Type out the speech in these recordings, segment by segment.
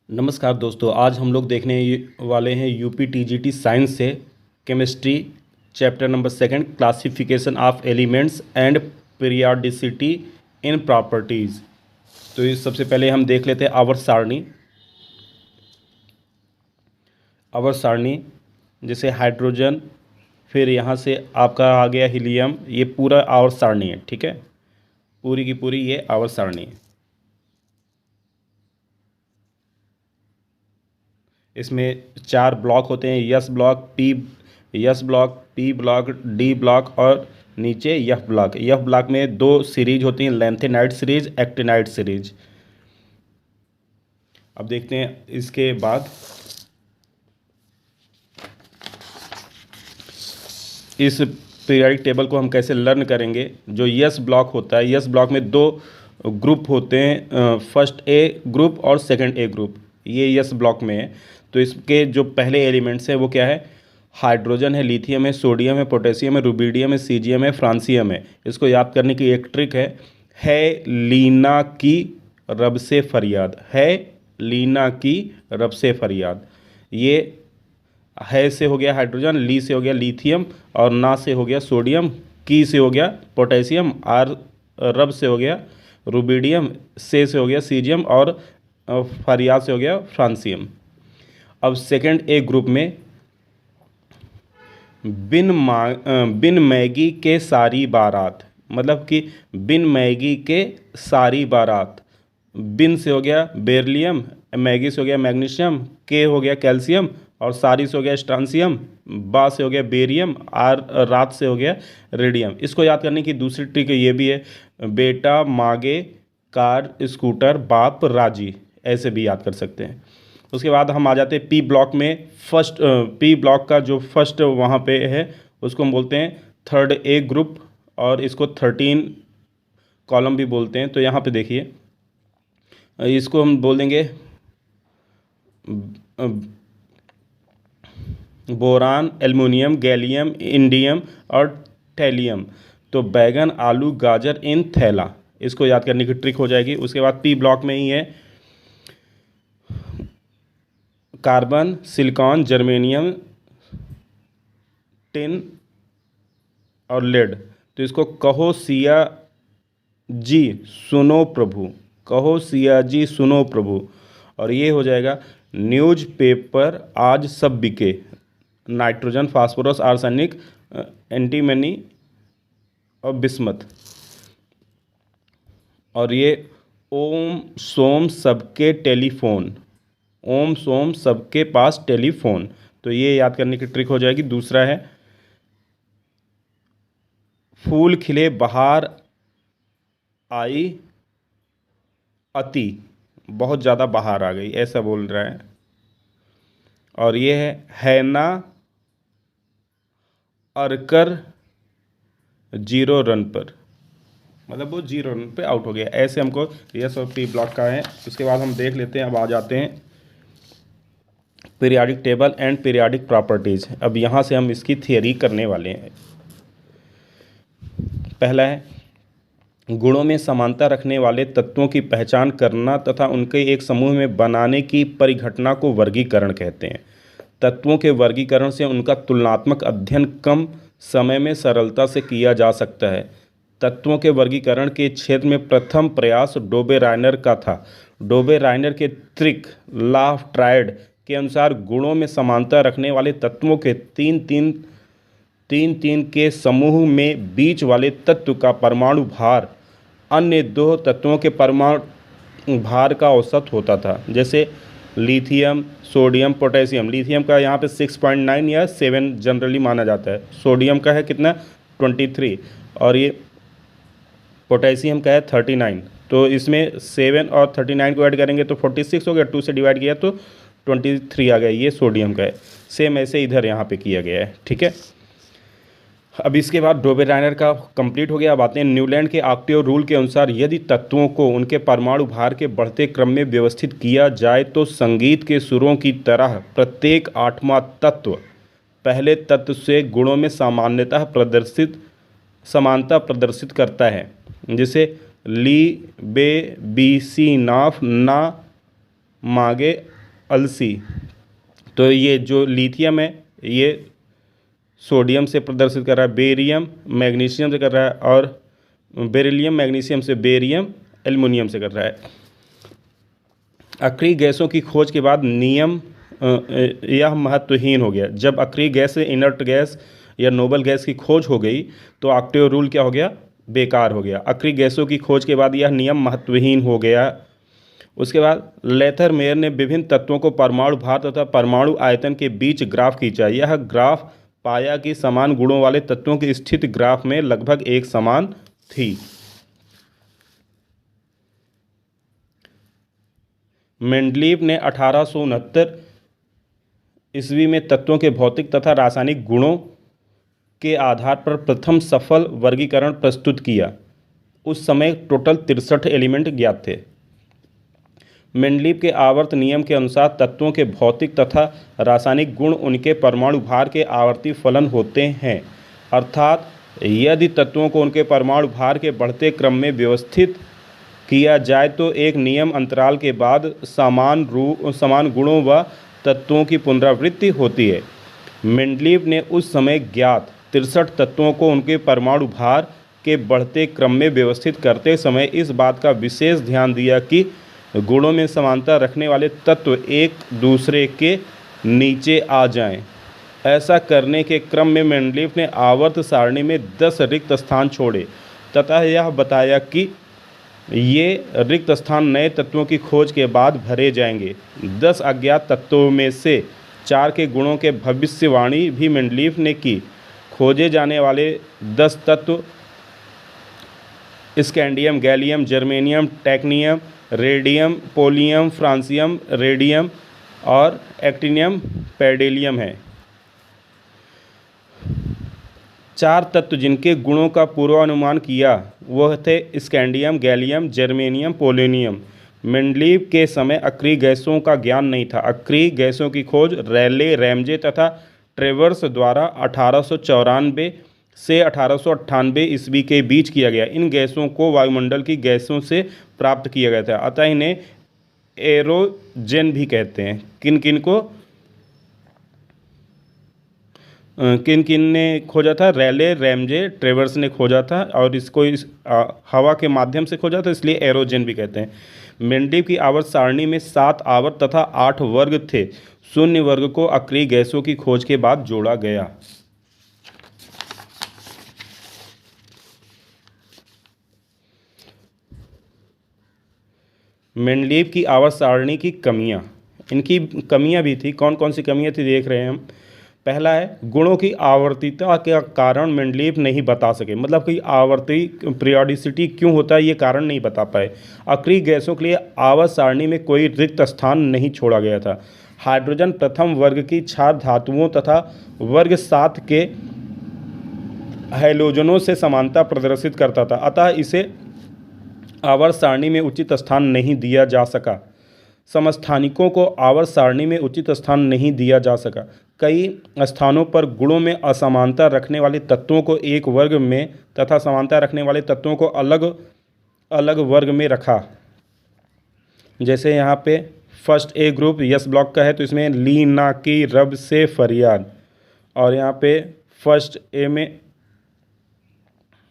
नमस्कार दोस्तों, आज हम लोग देखने वाले हैं यूपी टीजीटी साइंस से chemistry chapter number 2 classification of elements and periodicity in properties. तो इस सबसे पहले हम देख लेते हैं आवर्त सारणी जैसे हाइड्रोजन, फिर यहाँ से आपका आ गया हीलियम। ये पूरा आवर्त सारणी है, ठीक है, पूरी की पूरी ये आवर्त सारणी है। इसमें 4 ब्लॉक होते हैं, yes block, P block, D block और नीचे यफ ब्लॉक। यफ ब्लॉक में 2 सीरीज होती हैं, लैंथेनाइड सीरीज, एक्टिनाइड सीरीज। अब देखते हैं इसके बाद इस पीरियोडिक टेबल को हम कैसे लर्न करेंगे। जो यस ब्लॉक होता है, यस ब्लॉक में 2 ग्रुप होते हैं, फर्स्ट ए ग्रुप और सेकंड ए ग्रुप, ये यस ब्लॉक में है। तो इसके जो पहले एलिमेंट्स हैं वो क्या है, हाइड्रोजन है, लिथियम है, सोडियम है, पोटेशियम है, रुबिडियम है, सीजियम है, फ्रांसियम है। इसको याद करने की एक ट्रिक है लीना की रब से फरियाद, है लीना की रब से फरियाद। ये है से हो गया हाइड्रोजन, ली से हो गया लिथियम, और ना से हो गया सोडियम, की से हो गया पोटेशियम, आर रब से हो गया रुबिडियम, से हो गया सीजियम, और फरियाद से हो गया फ्रांसियम। अब सेकंड ए ग्रुप में बिन मैगी के सारी बारात, मतलब कि बिन मैगी के सारी बारात। बिन से हो गया बेरिलियम, मैगी से हो गया मैग्नीशियम, के हो गया कैल्शियम, और सारी से हो गया स्ट्रांसियम, बा से हो गया बेरियम, आर रात से हो गया रेडियम। इसको याद करने की दूसरी ट्रिक ये भी है, बेटा मागे कार स्कूटर बाप राजी, ऐसे भी याद कर सकते हैं। उसके बाद हम आ जाते हैं पी ब्लॉक में। पी ब्लॉक का जो फर्स्ट वहाँ पे है उसको हम बोलते हैं थर्ड ए ग्रुप, और इसको 13 कॉलम भी बोलते हैं। तो यहाँ पे देखिए, इसको हम बोल देंगे बोरान, एल्युमिनियम, गैलियम, इंडियम और थैलियम। तो बैगन, आलू, गाजर इन थैला, इसको याद करने की ट्रिक हो जाएगी। उसके बाद पी ब्लॉक में ही है कार्बन, सिलिकॉन, जर्मेनियम, टिन और लेड। तो इसको कहो सिया जी सुनो प्रभु, कहो सिया जी सुनो प्रभु। और ये हो जाएगा न्यूज़पेपर आज सब बिके, नाइट्रोजन, फास्फोरस, आर्सेनिक, एंटीमनी और बिस्मथ। और ये ओम सोम सबके टेलीफोन, ओम सोम सबके पास टेलीफोन। तो ये याद करने की ट्रिक हो जाएगी। दूसरा है फूल खिले बहार आई अति, बहुत ज़्यादा बहार आ गई, ऐसा बोल रहा है। और ये है ना अरकर 0 रन पर, मतलब वो 0 रन पे आउट हो गया। ऐसे हमको यस और पी ब्लॉक का है। उसके बाद हम देख लेते हैं, अब आ जाते हैं periodic table and periodic properties. अब यहाँ से हम इसकी थियरी करने वाले हैं। पहला है गुणों में समानता रखने वाले तत्वों की पहचान करना तथा उनके एक समूह में बनाने की परिघटना को वर्गीकरण कहते हैं। तत्वों के वर्गीकरण से उनका तुलनात्मक अध्ययन कम समय में सरलता से किया जा सकता है। तत्वों के वर्गीकरण के क्षेत्र में प्रथम प्रयास डोबेराइनर का था। डोबेराइनर के त्रिक लॉ ऑफ ट्रायड के अनुसार गुणों में समानता रखने वाले तत्वों के तीन के समूह में बीच वाले तत्व का परमाणु भार अन्य 2 तत्वों के परमाणु भार का औसत होता था। जैसे लिथियम, सोडियम, पोटेशियम। लिथियम का यहाँ पे 6.9 या 7 जनरली माना जाता है। सोडियम का है कितना, 23, और ये पोटेशियम का है 39। तो इसमें 7 और 39 को ऐड करेंगे तो 46 हो गया, 2 से डिवाइड किया तो 23 आ गया। ये सोडियम का है। सेम ऐसे इधर यहाँ पे किया गया है, ठीक है। अब इसके बाद डोबेराइनर का कंप्लीट हो गया। अब आते हैं न्यूलैंड के ऑक्टेव रूल के अनुसार यदि तत्वों को उनके परमाणु भार के बढ़ते क्रम में व्यवस्थित किया जाए तो संगीत के सुरों की तरह प्रत्येक 8वां तत्व पहले तत्व से गुणों में समानता प्रदर्शित करता है। जैसे ली बे बी सी नाफ ना मागे अलसी। तो ये जो लिथियम है ये सोडियम से प्रदर्शित कर रहा है, बेरियम मैग्नीशियम से कर रहा है, और बेरिलियम मैग्नीशियम से, बेरियम एल्युमिनियम से कर रहा है। अक्रिय गैसों की खोज के बाद नियम यह महत्वहीन हो गया। जब अक्रिय गैस से इनर्ट गैस या नोबल गैस की खोज हो गई तो ऑक्टेव रूल क्या हो गया, बेकार हो गया। अक्रिय गैसों की खोज के बाद यह नियम महत्वहीन हो गया। उसके बाद लेथर मेयर ने विभिन्न तत्वों को परमाणु भार तथा परमाणु आयतन के बीच ग्राफ खींचा। यह ग्राफ पाया कि समान गुणों वाले तत्वों की स्थिति ग्राफ में लगभग एक समान थी। मेंडलीव ने 1869 ईस्वी में तत्वों के भौतिक तथा रासायनिक गुणों के आधार पर प्रथम सफल वर्गीकरण प्रस्तुत किया। उस समय टोटल 63 एलिमेंट ज्ञात थे। मेंडलीव के आवर्त नियम के अनुसार तत्वों के भौतिक तथा रासायनिक गुण उनके परमाणु भार के आवर्ती फलन होते हैं। अर्थात यदि तत्वों को उनके परमाणु भार के बढ़ते क्रम में व्यवस्थित किया जाए तो एक नियम अंतराल के बाद समान गुणों व तत्वों की पुनरावृत्ति होती है। मेंडलीव ने उस समय ज्ञात 63 तत्वों को उनके परमाणु भार के बढ़ते क्रम में व्यवस्थित करते समय इस बात का विशेष ध्यान दिया कि गुणों में समानता रखने वाले तत्व एक दूसरे के नीचे आ जाएं। ऐसा करने के क्रम में मेंडलीव ने आवर्त सारणी में 10 रिक्त स्थान छोड़े तथा यह बताया कि ये रिक्त स्थान नए तत्वों की खोज के बाद भरे जाएंगे। 10 अज्ञात तत्वों में से 4 के गुणों के भविष्यवाणी भी मेंडलीव ने की। खोजे जाने वाले 10 तत्व स्कैंडियम, गैलियम, जर्मेनियम, टेक्नियम, रेडियम, पोलियम, फ्रांसियम, रेडियम और एक्टिनियम, पैडेलियम है। 4 तत्व जिनके गुणों का पूर्वानुमान किया वह थे scandium, gallium, germanium, polonium. Mendeleev के समय अक्रिय गैसों का ज्ञान नहीं था। अक्रिय गैसों की खोज रैले, रैमजे तथा ट्रेवर्स द्वारा 1894 से 1898 ईस्वी के बीच किया गया। इन गैसों को वायुमंडल की गैसों से प्राप्त किया गया था, अतः इन्हें एरोजन भी कहते हैं। किन किन ने खोजा था? रैले, रैमजे, ट्रेवर्स ने खोजा था और इसको हवा के माध्यम से खोजा था, इसलिए एरोजन भी कहते हैं। मेंडलीव की आवर्त सारणी में 7 आवर्त तथा 8 वर्ग थे। शून्य वर्ग को अक्रिय गैसों की खोज के बाद जोड़ा गया। मेंडलीव की आवर्त सारणी की कमियां, इनकी कमियां भी थी। कौन कौन सी कमियां थी देख रहे हैं हम। पहला है गुणों की आवर्तिता के कारण मेंडलीव नहीं बता सके, मतलब कि आवर्ती पीरियोडिसिटी क्यों होता है ये कारण नहीं बता पाए। अक्रिय गैसों के लिए आवर्त सारणी में कोई रिक्त स्थान नहीं छोड़ा गया था। हाइड्रोजन प्रथम वर्ग की क्षार धातुओं तथा वर्ग 7 के हैलोजनों से समानता प्रदर्शित करता था, अतः इसे आवर्त सारणी में उचित स्थान नहीं दिया जा सका। समस्थानिकों को आवर्त सारणी में उचित स्थान नहीं दिया जा सका। कई स्थानों पर गुणों में असमानता रखने वाले तत्वों को एक वर्ग में तथा समानता रखने वाले तत्वों को अलग अलग वर्ग में रखा। जैसे यहाँ पे first A group yes block का है तो इसमें ली ना की रब से फरियाद, और यहाँ पे फर्स्ट ए में,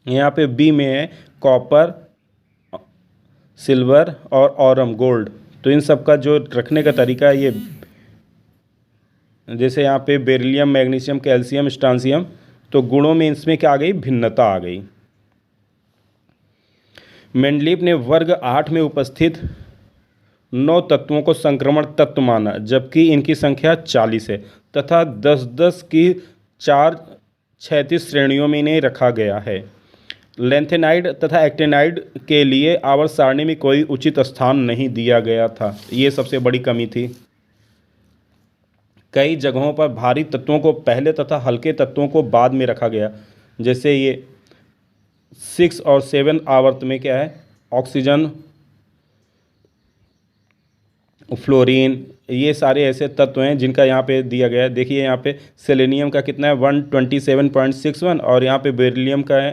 यहाँ पे बी में है कॉपर, सिल्वर और ऑरम गोल्ड। तो इन सब का जो रखने का तरीका है ये, जैसे यहाँ पे बेरिलियम, मैग्नीशियम, कैल्शियम, स्ट्रांसियम, तो गुणों में इसमें क्या आ गई, भिन्नता आ गई। मेंडलीव ने वर्ग 8 में उपस्थित 9 तत्वों को संक्रमण तत्व माना, जबकि इनकी संख्या 40 है तथा 10-10 की 4 क्षैतिज श्रेणियों में इन्हें रखा गया है। लेंथेनाइड तथा एक्टिनाइड के लिए आवर्त सारणी में कोई उचित स्थान नहीं दिया गया था, ये सबसे बड़ी कमी थी। कई जगहों पर भारी तत्वों को पहले तथा हल्के तत्वों को बाद में रखा गया। जैसे ये 6 और 7 आवर्त में क्या है, ऑक्सीजन, फ्लोरीन, ये सारे ऐसे तत्व हैं जिनका यहाँ पे दिया गया है। देखिए यहाँ पे सेलेनियम का कितना है 127.61 और यहाँ पे बेरिलियम का है,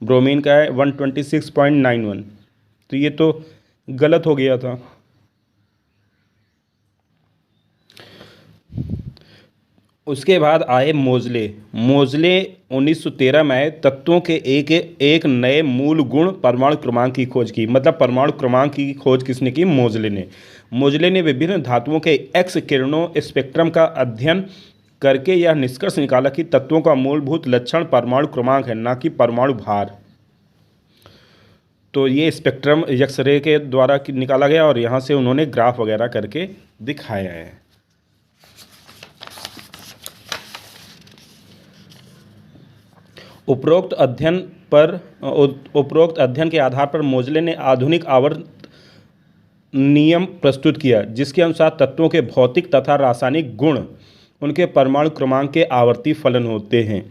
ब्रोमीन का है 126.91। तो ये तो गलत हो गया था। उसके बाद आए मोज़ले। मोज़ले 1913 में आए। तत्वों के एक एक नए मूल गुण परमाणु क्रमांक की खोज की। मतलब परमाणु क्रमांक की खोज किसने की? मोज़ले ने। मोज़ले ने विभिन्न धातुओं के एक्स किरणों स्पेक्ट्रम का अध्ययन करके यह निष्कर्ष निकाला कि तत्वों का मूलभूत लक्षण परमाणु क्रमांक है, ना कि परमाणु भार। तो ये स्पेक्ट्रम एक्सरे के द्वारा निकाला गया और यहाँ से उन्होंने ग्राफ वगैरह करके दिखाया है। उपरोक्त अध्ययन के आधार पर मोज़ले ने आधुनिक आवर्त नियम प्रस्तुत किया, जिसके अनुसार तत्वों के भौतिक तथा रासायनिक गुण उनके परमाणु क्रमांक के आवर्ती फलन होते हैं।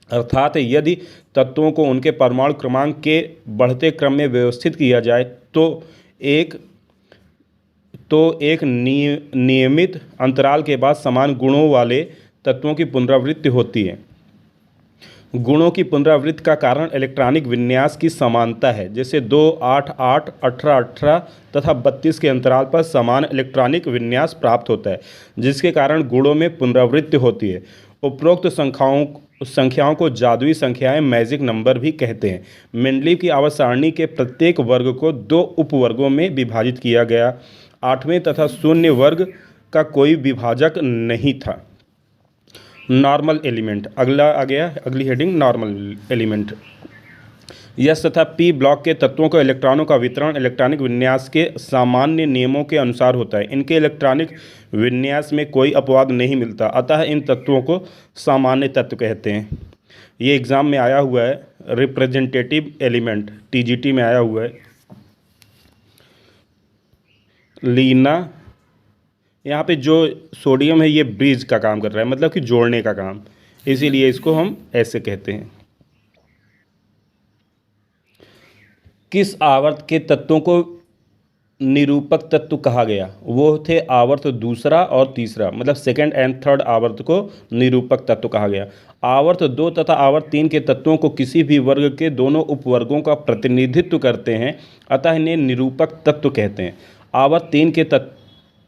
अर्थात यदि तत्वों को उनके परमाणु क्रमांक के बढ़ते क्रम में व्यवस्थित किया जाए तो एक नियमित अंतराल के बाद समान गुणों वाले तत्वों की पुनरावृत्ति होती है। गुणों की पुनरावृत्ति का कारण इलेक्ट्रॉनिक विन्यास की समानता है। जैसे 2, 8, 8, 18, 18 तथा 32 के अंतराल पर समान इलेक्ट्रॉनिक विन्यास प्राप्त होता है, जिसके कारण गुणों में पुनरावृत्ति होती है। उपरोक्त संख्याओं को जादुई संख्याएं, मैजिक नंबर भी कहते हैं। मेंडलीव की आवर्त सारणी के प्रत्येक वर्ग को 2 उपवर्गों में विभाजित किया गया। 8वें तथा 0 वर्ग का कोई विभाजक नहीं था। नॉर्मल एलिमेंट, अगला आ गया, अगली हेडिंग नॉर्मल एलिमेंट। यस तथा पी ब्लॉक के तत्वों को इलेक्ट्रॉनों का वितरण इलेक्ट्रॉनिक विन्यास के सामान्य नियमों के अनुसार होता है। इनके इलेक्ट्रॉनिक विन्यास में कोई अपवाद नहीं मिलता, अतः इन तत्वों को सामान्य तत्व कहते हैं। ये एग्ज़ाम में आया हुआ है, रिप्रेजेंटेटिव एलिमेंट टीजीटी में आया हुआ है। लीना, यहाँ पे जो सोडियम है ये ब्रिज का काम कर रहा है, मतलब कि जोड़ने का काम, इसीलिए इसको हम ऐसे कहते हैं। किस आवर्त के तत्वों को निरूपक तत्व कहा गया? वो थे आवर्त दूसरा और तीसरा, मतलब सेकंड एंड थर्ड आवर्त को निरूपक तत्व कहा गया। आवर्त 2 तथा आवर्त 3 के तत्वों को किसी भी वर्ग के दोनों उपवर्गों का प्रतिनिधित्व करते हैं, अतः इन्हें निरूपक तत्व कहते हैं। आवर्त 3 के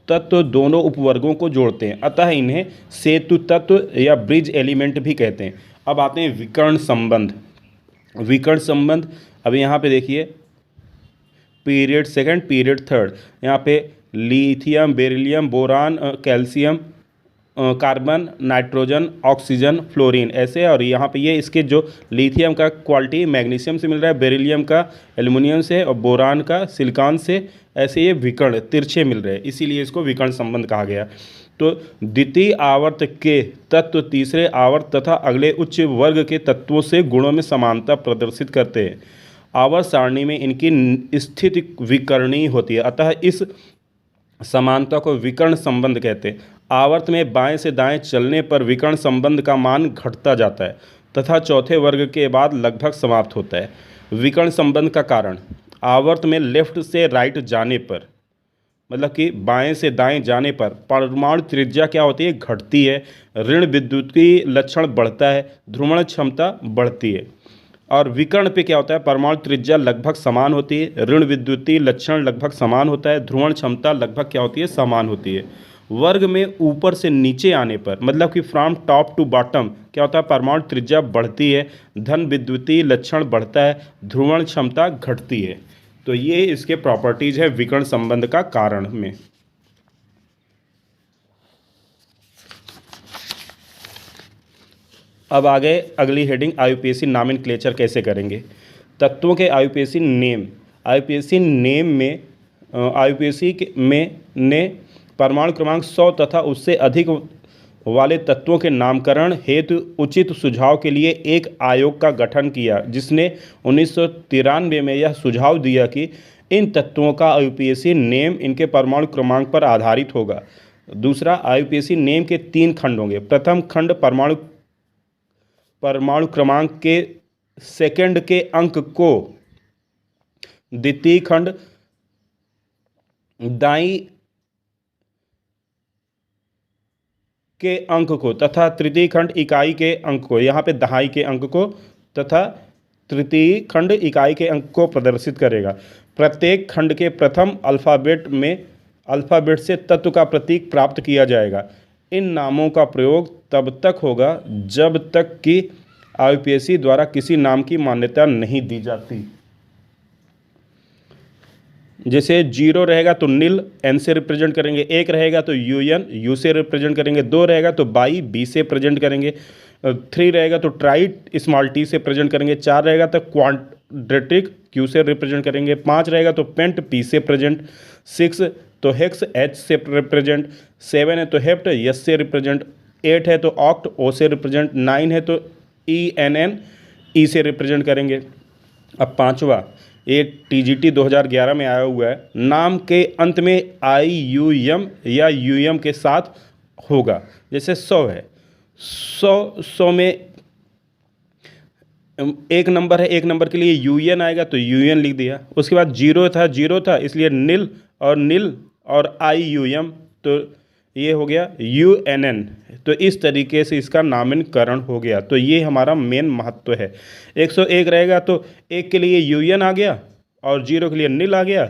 तत्व दोनों उपवर्गों को जोड़ते हैं, अतः इन्हें सेतु तत्व या ब्रिज एलिमेंट भी कहते हैं। अब आते हैं विकर्ण संबंध। विकर्ण संबंध, अब यहाँ पे देखिए, पीरियड सेकंड, पीरियड थर्ड, यहाँ पे lithium, beryllium, boron, calcium, carbon, nitrogen, oxygen, fluorine, ऐसे। और यहाँ पे ये इसके जो लिथियम का क्वालिटी मैग्नीशियम से मिल रहा है, बेरिलियम का एल्युमिनियम से और बोरान का सिलिकॉन से, ऐसे ये विकर्ण तिरछे मिल रहे हैं, इसीलिए इसको विकर्ण संबंध कहा गया। तो द्वितीय आवर्त के तत्व तीसरे आवर्त तथा अगले उच्च वर्ग के तत्वों से गुणों में समानता प्रदर्शित करते हैं। आवर्त सारणी में इनकी स्थिति विकर्णीय होती है, अतः इस समानता को विकर्ण संबंध कहते हैं। आवर्त में बाएं से दाएं चलने पर विकर्ण संबंध का मान घटता जाता है तथा चौथे वर्ग के बाद लगभग समाप्त होता है। विकर्ण संबंध का कारण, आवर्त में लेफ्ट से राइट जाने पर, मतलब कि बाएं से दाएं जाने पर परमाणु त्रिज्या क्या होती है? घटती है। ऋण विद्युतीय लक्षण बढ़ता है, ध्रुवण क्षमता बढ़ती है। और विकर्ण पे क्या होता है? परमाणु त्रिज्या लगभग समान होती है, ऋण विद्युतीय लक्षण लगभग समान होता है, ध्रुवण क्षमता लगभग क्या होती है? समान होती है। वर्ग में ऊपर से नीचे आने पर, मतलब कि फ्रॉम टॉप टू बॉटम क्या होता है? परमाणु त्रिज्या बढ़ती है, धन विद्युतीय लक्षण बढ़ता है, ध्रुवण क्षमता घटती है। तो ये इसके प्रॉपर्टीज है विकर्ण संबंध का कारण में। अब आगे अगली हेडिंग, आईयूपीएसी नॉमेनक्लेचर कैसे करेंगे? तत्वों के आईयूपीएसी नेम। आईयूपीएसी नेम में ने परमाणु क्रमांक 100 तथा उससे अधिक वाले तत्वों के नामकरण हेतु उचित सुझाव के लिए एक आयोग का गठन किया, जिसने 1993 में यह सुझाव दिया कि इन तत्वों का आईयूपीएसी नेम इनके परमाणु क्रमांक पर आधारित होगा। दूसरा, आईयूपीएसी नेम के 3 खंड होंगे। प्रथम खंड परमाणु क्रमांक के सेकंड के अंक को, द्वितीय खंड दाईं के अंक को तथा तृतीय खंड इकाई के अंक को, यहाँ पे दहाई के अंक को तथा तृतीय खंड इकाई के अंक को प्रदर्शित करेगा। प्रत्येक खंड के प्रथम अल्फ़ाबेट से तत्व का प्रतीक प्राप्त किया जाएगा। इन नामों का प्रयोग तब तक होगा जब तक कि यूपीएससी द्वारा किसी नाम की मान्यता नहीं दी जाती। जैसे 0 रहेगा तो नील एन से रिप्रेजेंट करेंगे, 1 रहेगा तो यूएन यू से रिप्रेजेंट करेंगे, 2 रहेगा तो बाई बी से प्रेजेंट करेंगे, 3 रहेगा तो ट्राइट स्मॉल टी से प्रेजेंट करेंगे, 4 रहेगा तो क्वाड्रेटिक क्यू से रिप्रेजेंट करेंगे, 5 रहेगा तो पेंट पी से प्रेजेंट, 6 तो हेक्स एच से रिप्रेजेंट, 7 है तो हेप्ट यस से रिप्रेजेंट, 8 है तो ऑक्ट ओ से रिप्रेजेंट, 9 है तो ई एन एन ई से रिप्रेजेंट करेंगे। अब पांचवा, ये टीजीटी 2011 में आया हुआ है, नाम के अंत में आई यू एम या यू एम के साथ होगा। जैसे 100 है, 100 में एक नंबर है, एक नंबर के लिए यूएन आएगा तो यूएन लिख दिया। उसके बाद 0 था इसलिए नील और आई यू एम, तो ये हो गया यू एन एन। तो इस तरीके से इसका नामकरण हो गया। तो ये हमारा मेन महत्व है। 101 रहेगा तो 1 के लिए यूएन आ गया और 0 के लिए नील आ गया,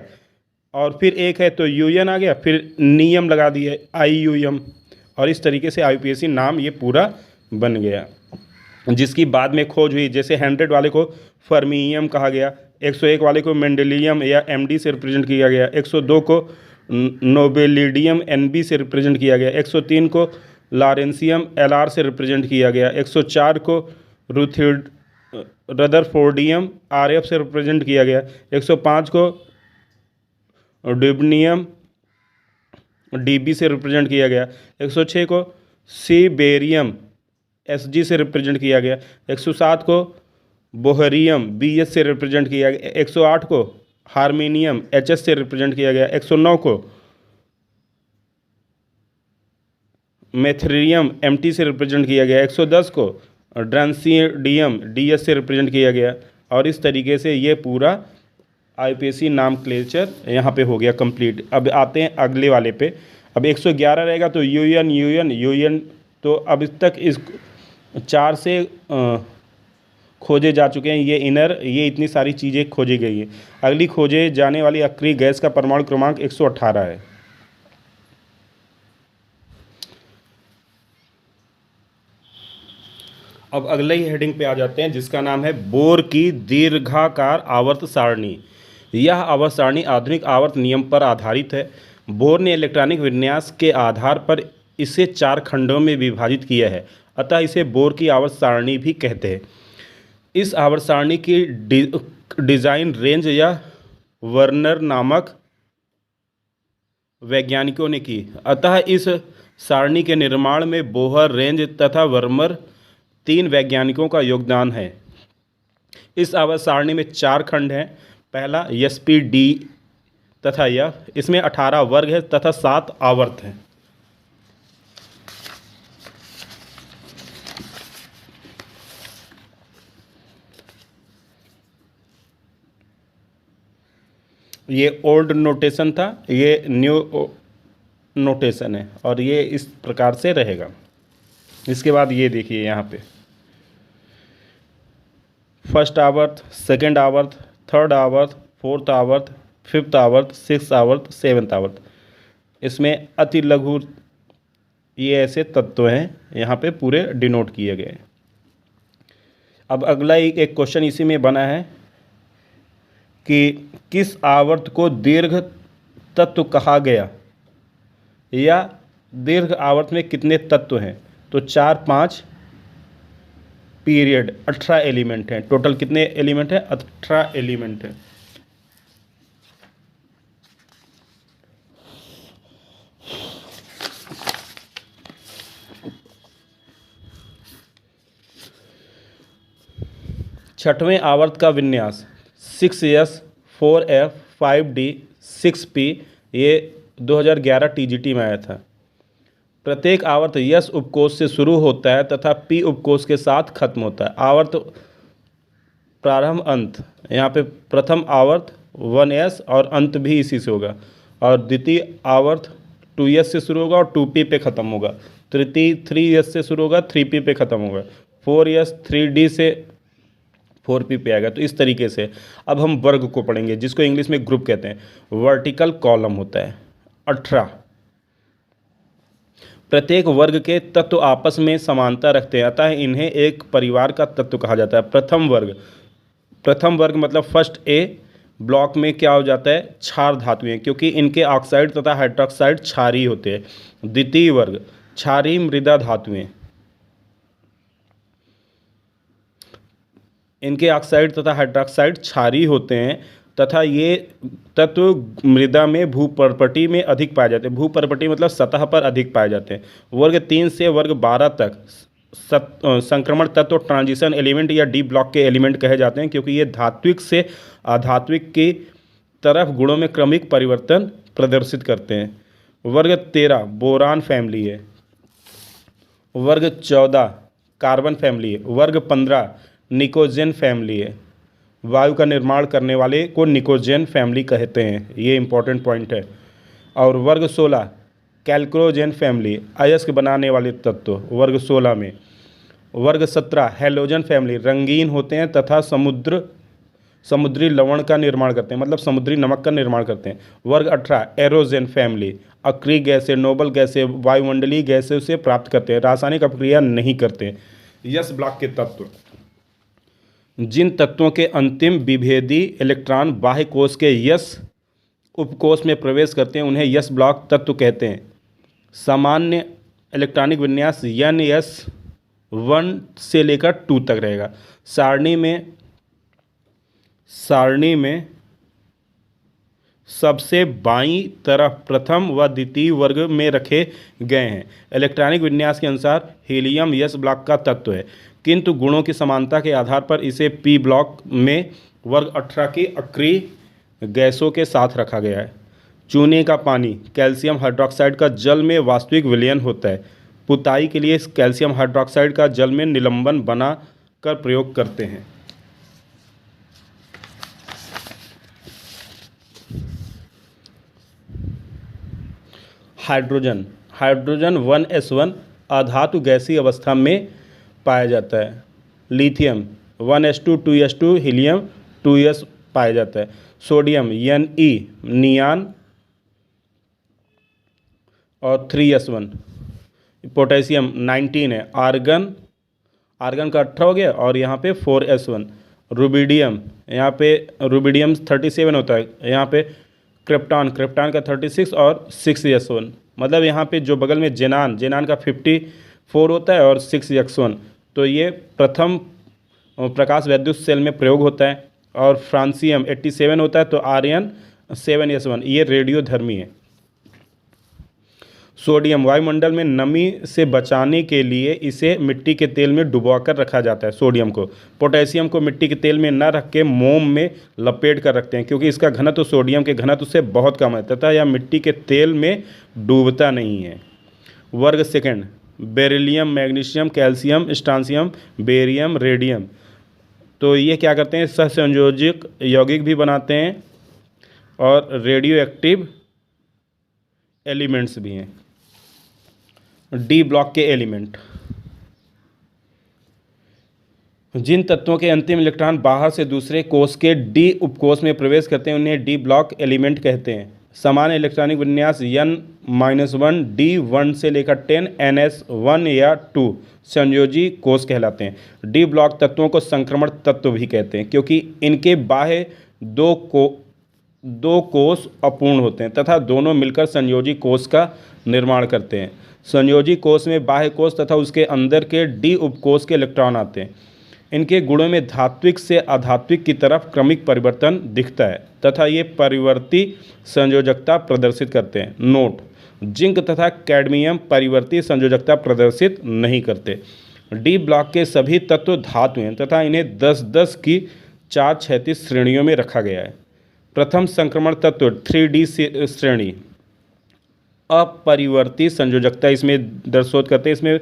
और फिर 1 है तो यूएन आ गया, फिर नियम लगा दिए आई यू एम, और इस तरीके से यूपीएससी नाम ये पूरा बन गया, जिसकी बाद में खोज हुई। जैसे 100 वाले को फर्मियम कहा गया, 101 वाले को मेंडेलियम या एमडी से रिप्रेजेंट किया गया, 102 को नोबेलिडियम एनबी से रिप्रेजेंट किया गया, 103 को लॉरेंसियम एलआर से रिप्रेजेंट किया गया, 104 को रदरफोर्डियम आरएफ से रिप्रेजेंट किया गया, 105 को डिब्नियम डीबी से रिप्रेजेंट किया गया, 106 को सीबेरियम एसजी से रिप्रेजेंट किया गया, 107 को बोहरियम बीएस से रिप्रेजेंट किया गया, 108 को हार्मोनियम एचएस से रिप्रेजेंट किया गया, 109 को मेथ्रियम एमटी से रिप्रेजेंट किया गया, 110 को ड्रांसिडियम डीएस से रिप्रेजेंट किया गया। और इस तरीके से ये पूरा यूपीएससी नामक्लेचर यहाँ पे हो गया कंप्लीट। अब आते हैं अगले वाले पे। अब 111 रहेगा तो यूएन, तो अब तक इस 4 से खोजे जा चुके हैं। ये इतनी सारी चीज़ें खोजी गई हैं। अगली खोजे जाने वाली अक्रिय गैस का परमाणु क्रमांक 118 है। अब अगले ही हेडिंग पे आ जाते हैं, जिसका नाम है बोर की दीर्घाकार आवर्त सारणी। यह आवर्त सारणी आधुनिक आवर्त नियम पर आधारित है। बोर ने इलेक्ट्रॉनिक विन्यास के आधार पर इसे 4 खंडों में विभाजित किया है, अतः इसे बोर की आवर्त सारणी भी कहते हैं। इस आवर्त सारणी की डिज़ाइन रेंज या वर्नर नामक वैज्ञानिकों ने की, अतः इस सारणी के निर्माण में बोहर, रेंज तथा वर्मर 3 वैज्ञानिकों का योगदान है। इस आवर्त सारणी में 4 खंड हैं। पहला एसपी डी तथा एफ, इसमें 18 वर्ग है तथा 7 आवर्त हैं। ये ओल्ड नोटेशन था, ये न्यू नोटेशन है, और ये इस प्रकार से रहेगा। इसके बाद ये देखिए यहाँ पे फर्स्ट आवर्त, सेकेंड आवर्त, थर्ड आवर्त, फोर्थ आवर्त, फिफ्थ आवर्त, सिक्स्थ आवर्त, सेवन्थ आवर्त। इसमें अति लघु ये ऐसे तत्व हैं यहाँ पे पूरे डिनोट किए गए। अब अगला एक क्वेश्चन इसी में बना है कि किस आवर्त को दीर्घ तत्व कहा गया, या दीर्घ आवर्त में कितने तत्व हैं। तो 4, 5 पीरियड, 18 एलिमेंट हैं। टोटल कितने एलिमेंट हैं? 18 एलिमेंट हैं। छठवें आवर्त का विन्यास 6s, 4f, 5d, 6p, ये 2011 टीजीटी में आया था। प्रत्येक आवर्त यस उपकोष से शुरू होता है तथा पी उपकोष के साथ खत्म होता है। आवर्त प्रारंभ अंत, यहाँ पे प्रथम आवर्त 1s और अंत भी इसी से होगा, और द्वितीय आवर्त 2s से शुरू होगा और 2p पे ख़त्म होगा। तृतीय 3s से शुरू होगा, 3p पे ख़त्म होगा। 4s 3d से 4p पे आएगा। तो इस तरीके से अब हम वर्ग को पढ़ेंगे, जिसको इंग्लिश में ग्रुप कहते हैं। वर्टिकल कॉलम होता है 18, प्रत्येक वर्ग के तत्व आपस में समानता रखते हैं, अतः इन्हें एक परिवार का तत्व कहा जाता है। प्रथम वर्ग मतलब फर्स्ट ए ब्लॉक में क्या हो जाता है, क्षार धातुएं, क्योंकि इनके ऑक्साइड तथा हाइड्रोक्साइड क्षारीय होते हैं। द्वितीय वर्ग क्षारीय मृदा धातुएं, इनके ऑक्साइड तथा हाइड्रोक्साइड क्षारीय होते हैं तथा ये तत्व मृदा में भूपर्पटी में अधिक पाए जाते हैं। भूपर्पटी मतलब सतह पर अधिक पाए जाते हैं। वर्ग 3 से वर्ग 12 तक संक्रमण तत्व ट्रांजिशन एलिमेंट या डी ब्लॉक के एलिमेंट कहे जाते हैं, क्योंकि ये धात्विक से अधात्विक की तरफ गुणों में क्रमिक परिवर्तन प्रदर्शित करते हैं। वर्ग 13 बोरान फैमिली है। वर्ग 14 कार्बन फैमिली है। वर्ग 15 निकोजेन फैमिली है। वायु का निर्माण करने वाले को निकोजेन फैमिली कहते हैं, ये इंपॉर्टेंट पॉइंट है। और वर्ग 16 कैल्क्रोजेन फैमिली, अयस्क बनाने वाले तत्व वर्ग 16 में। वर्ग 17 हैलोजन फैमिली, रंगीन होते हैं तथा समुद्री लवण का निर्माण करते हैं, मतलब समुद्री नमक का निर्माण करते हैं। वर्ग 18 एरोजेन फैमिली, अक्रिय गैसें, नोबल गैसें, वायुमंडलीय गैसें से प्राप्त करते हैं, रासायनिक अपक्रिया नहीं करते। यस ब्लॉक के तत्व, जिन तत्वों के अंतिम विभेदी इलेक्ट्रॉन बाह्य कोश के यस उपकोश में प्रवेश करते हैं उन्हें यस ब्लॉक तत्व कहते हैं। सामान्य इलेक्ट्रॉनिक विन्यास NS1 से लेकर 2 तक रहेगा। सारणी में सबसे बाईं तरफ प्रथम व द्वितीय वर्ग में रखे गए हैं। इलेक्ट्रॉनिक विन्यास के अनुसार हीलियम यस ब्लॉक का तत्व है, किंतु गुणों की समानता के आधार पर इसे पी ब्लॉक में वर्ग 18 की अक्रिय गैसों के साथ रखा गया है। चूने का पानी कैल्शियम हाइड्रोक्साइड का जल में वास्तविक विलयन होता है। पुताई के लिए कैल्शियम हाइड्रोक्साइड का जल में निलंबन बना कर प्रयोग करते हैं। हाइड्रोजन 1s1 अधातु गैसीय अवस्था में पाया जाता है। Lithium 1s2 2s2 helium 2s पाया जाता है। सोडियम Ne नियान और 3s1। पोटेशियम 19 है। आर्गन का 18 हो गया और यहाँ पे 4s1। रुबिडियम, यहाँ पे रुबिडियम 37 होता है, यहाँ पे क्रिप्टॉन का 36 और 6s1, मतलब यहाँ पे जो बगल में जेनान का 54 होता है और 6s1, तो ये प्रथम प्रकाश वैद्युत सेल में प्रयोग होता है। और फ्रांसियम 87 होता है, तो आर्यन 7s1, ये रेडियोधर्मी है। सोडियम वायुमंडल में नमी से बचाने के लिए इसे मिट्टी के तेल में डुबोकर रखा जाता है, सोडियम को। पोटेशियम को मिट्टी के तेल में न रख के मोम में लपेट कर रखते हैं, क्योंकि इसका घनत्व सोडियम के घनत्व से बहुत कम है तथा यह मिट्टी के तेल में डूबता नहीं है। वर्ग second beryllium magnesium calcium strontium barium radium, तो ये क्या करते हैं, सहसंयोजक यौगिक भी बनाते हैं और रेडियो एक्टिव एलिमेंट्स भी हैं। डी ब्लॉक के एलिमेंट, जिन तत्वों के अंतिम इलेक्ट्रॉन बाहर से दूसरे कोष के डी उपकोष में प्रवेश करते हैं उन्हें डी ब्लॉक एलिमेंट कहते हैं। सामान्य इलेक्ट्रॉनिक विन्यास N-1 D1 से लेकर 10 NS1 या 2 संयोजी कोष कहलाते हैं। डी ब्लॉक तत्वों को संक्रमण तत्व भी कहते हैं, क्योंकि इनके बाह्य दो कोष अपूर्ण होते हैं तथा दोनों मिलकर संयोजी कोष का निर्माण करते हैं। संयोजी कोष में बाह्य कोष तथा उसके अंदर के डी उपकोष के इलेक्ट्रॉन आते हैं। इनके गुणों में धात्विक से अधात्विक की तरफ क्रमिक परिवर्तन दिखता है तथा ये परिवर्ती संयोजकता प्रदर्शित करते हैं। नोट: जिंक तथा कैडमियम परिवर्ती संयोजकता प्रदर्शित नहीं करते। डी ब्लॉक के सभी तत्व धातु हैं तथा इन्हें 10-10 की 4 क्षैतिज श्रेणियों में रखा गया है। प्रथम संक्रमण तत्व 3D श्रेणी अपरिवर्ती संयोजकता इसमें दर्शोत करते हैं। इसमें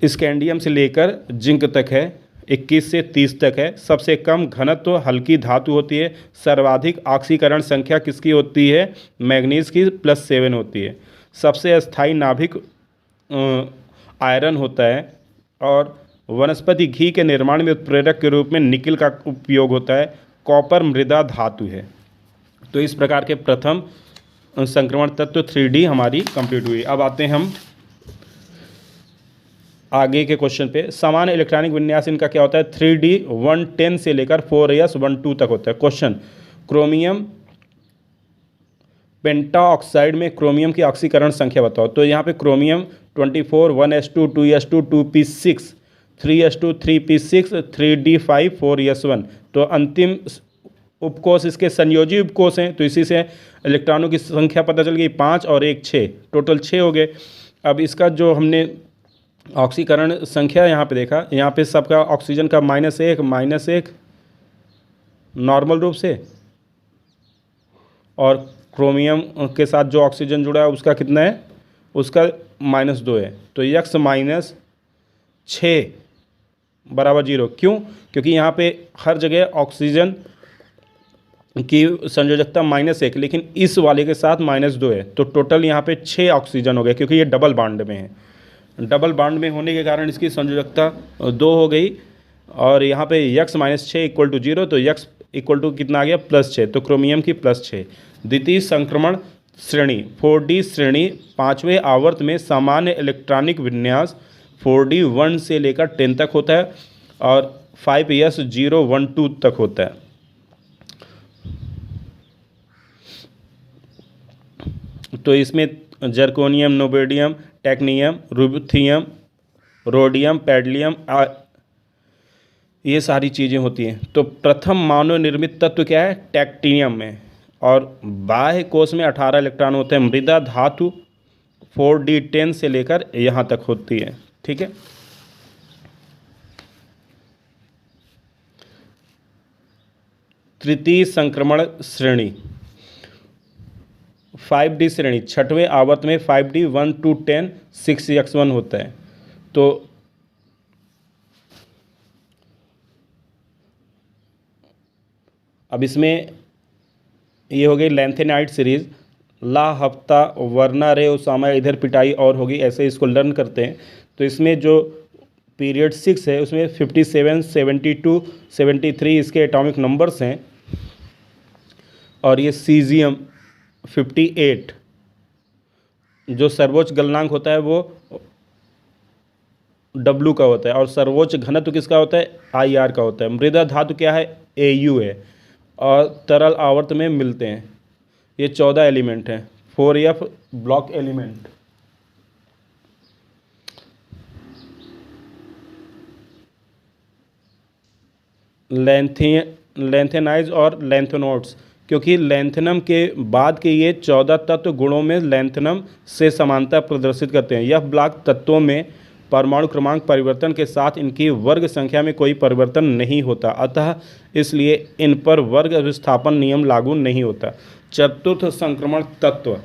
स्कैंडियम से लेकर जिंक तक है, 21 से 30 तक है। सबसे कम घनत्व हल्की धातु होती है। सर्वाधिक ऑक्सीकरण संख्या किसकी होती है, मैग्नीज की, +7 होती है। सबसे अस्थायी नाभिक आयरन होता है और वनस्पति घी के निर्माण में उत्प्रेरक के रूप में निकिल का उपयोग होता है। कॉपर मृदा धातु है। तो इस प्रकार के प्रथम संक्रमण तत्व 3D हमारी कंप्लीट हुई। अब आते हैं हम आगे के क्वेश्चन पे। सामान्य इलेक्ट्रॉनिक विन्यास इनका क्या होता है? 3D 110 से लेकर 4s12 तक होता है। क्वेश्चन, क्रोमियम पेंटाऑक्साइड में क्रोमियम की ऑक्सीकरण संख्या बताओ। तो यहाँ पे chromium 24, 1s2, 2s2, 2p6, 3s2, 3p6, 3d5, 4s1। तो अंतिम उपकोष इसके संयोजी उपकोष हैं, तो इसी से इलेक्ट्रॉनों की संख्या पता चल गई, 5 और 1 6, टोटल 6 हो गए। अब इसका जो हमने ऑक्सीकरण संख्या यहाँ पे देखा, यहाँ पे सबका ऑक्सीजन का -1 नॉर्मल रूप से, और क्रोमियम के साथ जो ऑक्सीजन जुड़ा है उसका कितना है? उसका -2 है। तो x -6 बराबर 0। क्यों? क्योंकि यहाँ पे हर जगह ऑक्सीजन की संयोजकता -1, लेकिन इस वाले के साथ -2 है, तो टोटल यहाँ पे 6 ऑक्सीजन हो गए, क्योंकि ये डबल बॉन्ड में है। डबल बॉन्ड में होने के कारण इसकी संयोजकता 2 हो गई, और यहाँ पे x -6 = 0, तो x = कितना आ गया? +6, तो क्रोमियम की +6। द्वितीय संक्रमण श्रेणी 4D श्रेणी 5वें आवर्त में सामान्य इलेक्ट्रॉनिक विन्यास 4D 1 से लेकर 10 तक होता है, और 5s012 तक होता है। तो इसमें जर्कोनियम, नोबेडियम, टेक्नियम, रुबिथियम, रोडियम, पैडलियम, ये सारी चीज़ें होती हैं। तो प्रथम मानव निर्मित तत्व क्या है? टेक्टिनियम में। और बाह्य कोश में 18 इलेक्ट्रॉन होते हैं। मृदा धातु 4D10 से लेकर यहाँ तक होती है। ठीक है। तृतीय संक्रमण श्रेणी 5D श्रेणी 6वें आवर्त में 5D 1 to 10 6x1 होता है। तो अब इसमें ये हो गई लैंथेनाइट सीरीज, ला हफ्ता, वरना रे उसामा, इधर पिटाई और होगी, ऐसे इसको लर्न करते हैं। तो इसमें जो पीरियड 6 है उसमें 57, 72, 73 इसके एटॉमिक नंबर्स हैं, और ये सीजियम 58, जो सर्वोच्च गलनांक होता है वो W का होता है, और सर्वोच्च घनत्व किसका होता है? IR का होता है। मृदा धातु क्या है? AU है, और तरल आवर्त में मिलते हैं। ये 14 एलिमेंट हैं, 4F ब्लॉक एलिमेंट। लैंथेनाइज और लैंथेनोड्स, क्योंकि लैंथेनम के बाद के ये 14 तत्व गुणों में लैंथेनम से समानता प्रदर्शित करते हैं। यह ब्लॉक तत्वों में परमाणु क्रमांक परिवर्तन के साथ इनकी वर्ग संख्या में कोई परिवर्तन नहीं होता, अतः इसलिए इन पर वर्ग विस्थापन नियम लागू नहीं होता। चतुर्थ संक्रमण तत्व,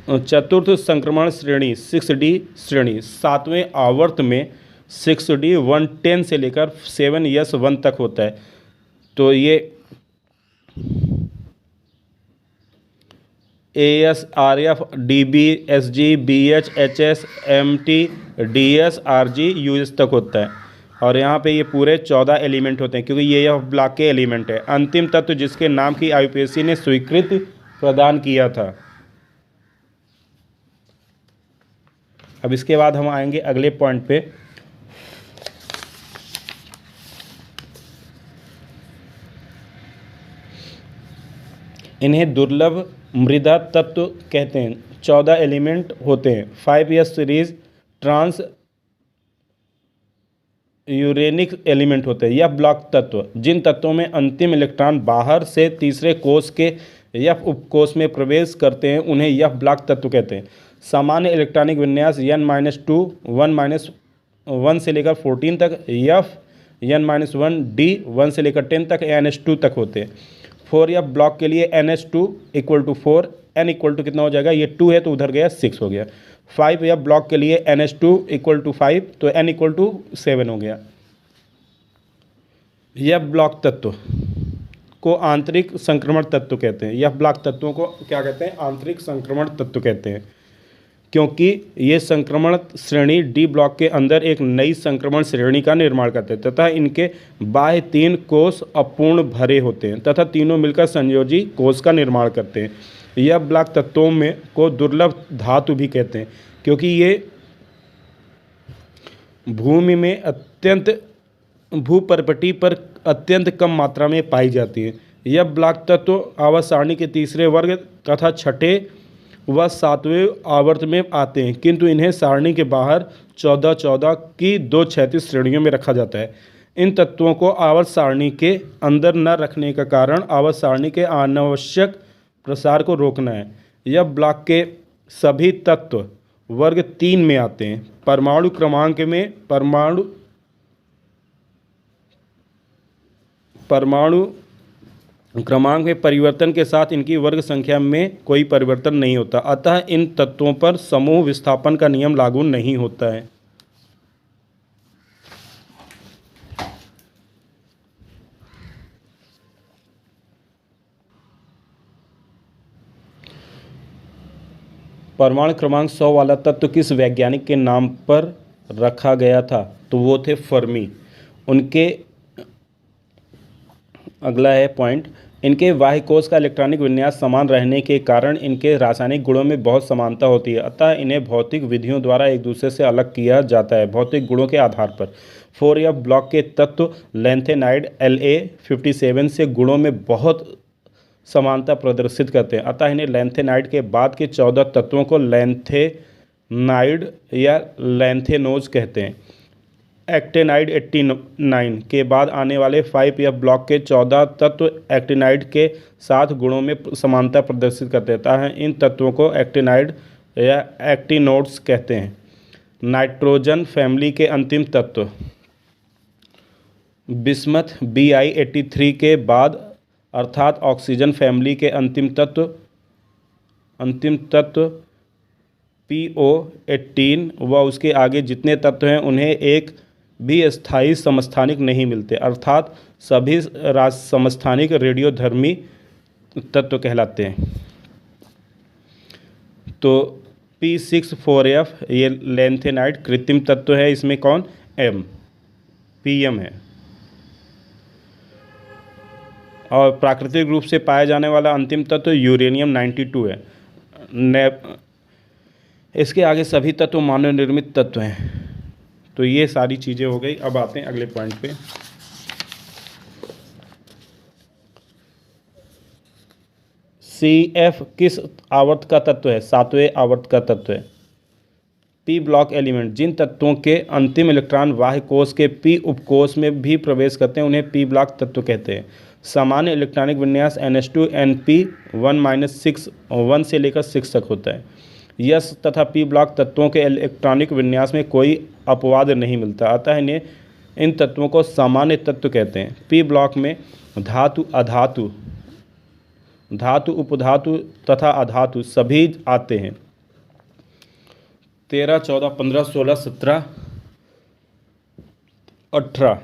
चतुर्थ संक्रमण श्रेणी 6D श्रेणी 7वें आवर्त में 6D 110 से लेकर 7s1 तक होता है। तो ये AS, RF, DB, SG, BH, HS, MT, DS, RG, US तक होता है। और यहाँ पे ये पूरे 14 एलिमेंट होते हैं, क्योंकि ये यह ब्लॉक के एलिमेंट है। अंतिम तत्व जिसके नाम की IUPAC ने स्वीकृति प्रदान किया था। अब इसके बाद हम आएंगे अगले पॉइंट पे। इन्हें दुर्लभ मृदा तत्व कहते हैं। 14 एलिमेंट होते हैं। 5s series trans uranic element होते हैं। यह ब्लॉक तत्व जिन तत्वों में अंतिम इलेक्ट्रॉन बाहर से तीसरे कोष के यह उपकोष में प्रवेश करते हैं उन्हें यह ब्लॉक तत्व कहते हैं। सामान्य इलेक्ट्रॉनिक विन्यास n-2 1 से लेकर 14 तक, F n-1 D 1 से लेकर 10 तक, ns2 तक होते हैं। 4F ब्लॉक के लिए ns2 = 4, n = कितना हो जाएगा? ये 2 है तो उधर गया 6 हो गया। 5F ब्लॉक के लिए ns2 = 5, तो n = 7 हो गया। यह ब्लॉक तत्व को आंतरिक संक्रमण तत्व कहते हैं। यह ब्लॉक तत्वों को क्या कहते हैं? आंतरिक संक्रमण तत्व कहते हैं। क्योंकि ये संक्रमण श्रेणी डी ब्लॉक के अंदर एक नई संक्रमण श्रेणी का निर्माण करते हैं तथा इनके बाह्य 3 कोष अपूर्ण भरे होते हैं तथा तीनों मिलकर संयोजी कोष का निर्माण करते हैं। यह ब्लॉक तत्वों में को दुर्लभ धातु भी कहते हैं क्योंकि ये भूमि में अत्यंत भूपर्पटी पर अत्यंत कम मात्रा में पाई जाती है। यह ब्लॉक तत्व आवर्त सारणी के तीसरे वर्ग तथा छठे व 7वें आवर्त में आते हैं, किंतु इन्हें सारणी के बाहर 14-14 की 2 क्षैतिज श्रेणियों में रखा जाता है। इन तत्वों को आवर्त सारणी के अंदर न रखने का कारण आवर्त सारणी के अनावश्यक प्रसार को रोकना है। यह ब्लॉक के सभी तत्व वर्ग 3 में आते हैं। परमाणु क्रमांक में परिवर्तन के साथ इनकी वर्ग संख्या में कोई परिवर्तन नहीं होता, अतः इन तत्वों पर समूह विस्थापन का नियम लागू नहीं होता है। परमाणु क्रमांक 100 वाला तत्व किस वैज्ञानिक के नाम पर रखा गया था? तो वो थे फर्मी। उनके अगला है पॉइंट, इनके बाह्य कोश का इलेक्ट्रॉनिक विन्यास समान रहने के कारण इनके रासायनिक गुणों में बहुत समानता होती है, अतः इन्हें भौतिक विधियों द्वारा एक दूसरे से अलग किया जाता है भौतिक गुणों के आधार पर। 4F ब्लॉक के तत्व लैंथेनाइड La57 से गुणों में बहुत समानता प्रदर्शित करते हैं, अतः इन्हें लैंथेनाइड के बाद के 14 तत्वों को लैंथेनाइड या लैंथेनोज कहते हैं। एक्टेनाइड 89 के बाद आने वाले 5F ब्लॉक के 14 तत्व एक्टिनाइड के साथ गुणों में समानता प्रदर्शित करते हैं। इन तत्वों को एक्टिनाइड या एक्टिनोड्स कहते हैं। नाइट्रोजन फैमिली के अंतिम तत्व बिस्मथ Bi83 के बाद अर्थात ऑक्सीजन फैमिली के अंतिम तत्व PO18 व उसके आगे जितने तत्व हैं उन्हें एक भी स्थायी समस्थानिक नहीं मिलते, अर्थात सभी समस्थानिक रेडियोधर्मी तत्व कहलाते हैं। तो P64F ये लैंथेनाइड कृत्रिम तत्व है, इसमें कौन PM है। और प्राकृतिक रूप से पाया जाने वाला अंतिम तत्व यूरेनियम 92 है। इसके आगे सभी तत्व मानव निर्मित तत्व हैं। तो ये सारी चीज़ें हो गई। अब आते हैं अगले पॉइंट पे। CF किस आवर्त का तत्व है? 7वें आवर्त का तत्व है। P ब्लॉक एलिमेंट जिन तत्वों के अंतिम इलेक्ट्रॉन बाह्य कोश के P उपकोश में भी प्रवेश करते हैं उन्हें P ब्लॉक तत्व कहते हैं। सामान्य इलेक्ट्रॉनिक विन्यास NH2 1 से लेकर 6 तक होता है। यस तथा P ब्लॉक तत्वों के इलेक्ट्रॉनिक विन्यास में कोई अपवाद नहीं मिलता, अतः इन्हें इन तत्वों को सामान्य तत्व कहते हैं। P ब्लॉक में धातु अधातु धातु उपधातु तथा अधातु सभी आते हैं। 13 14 15 16 17 18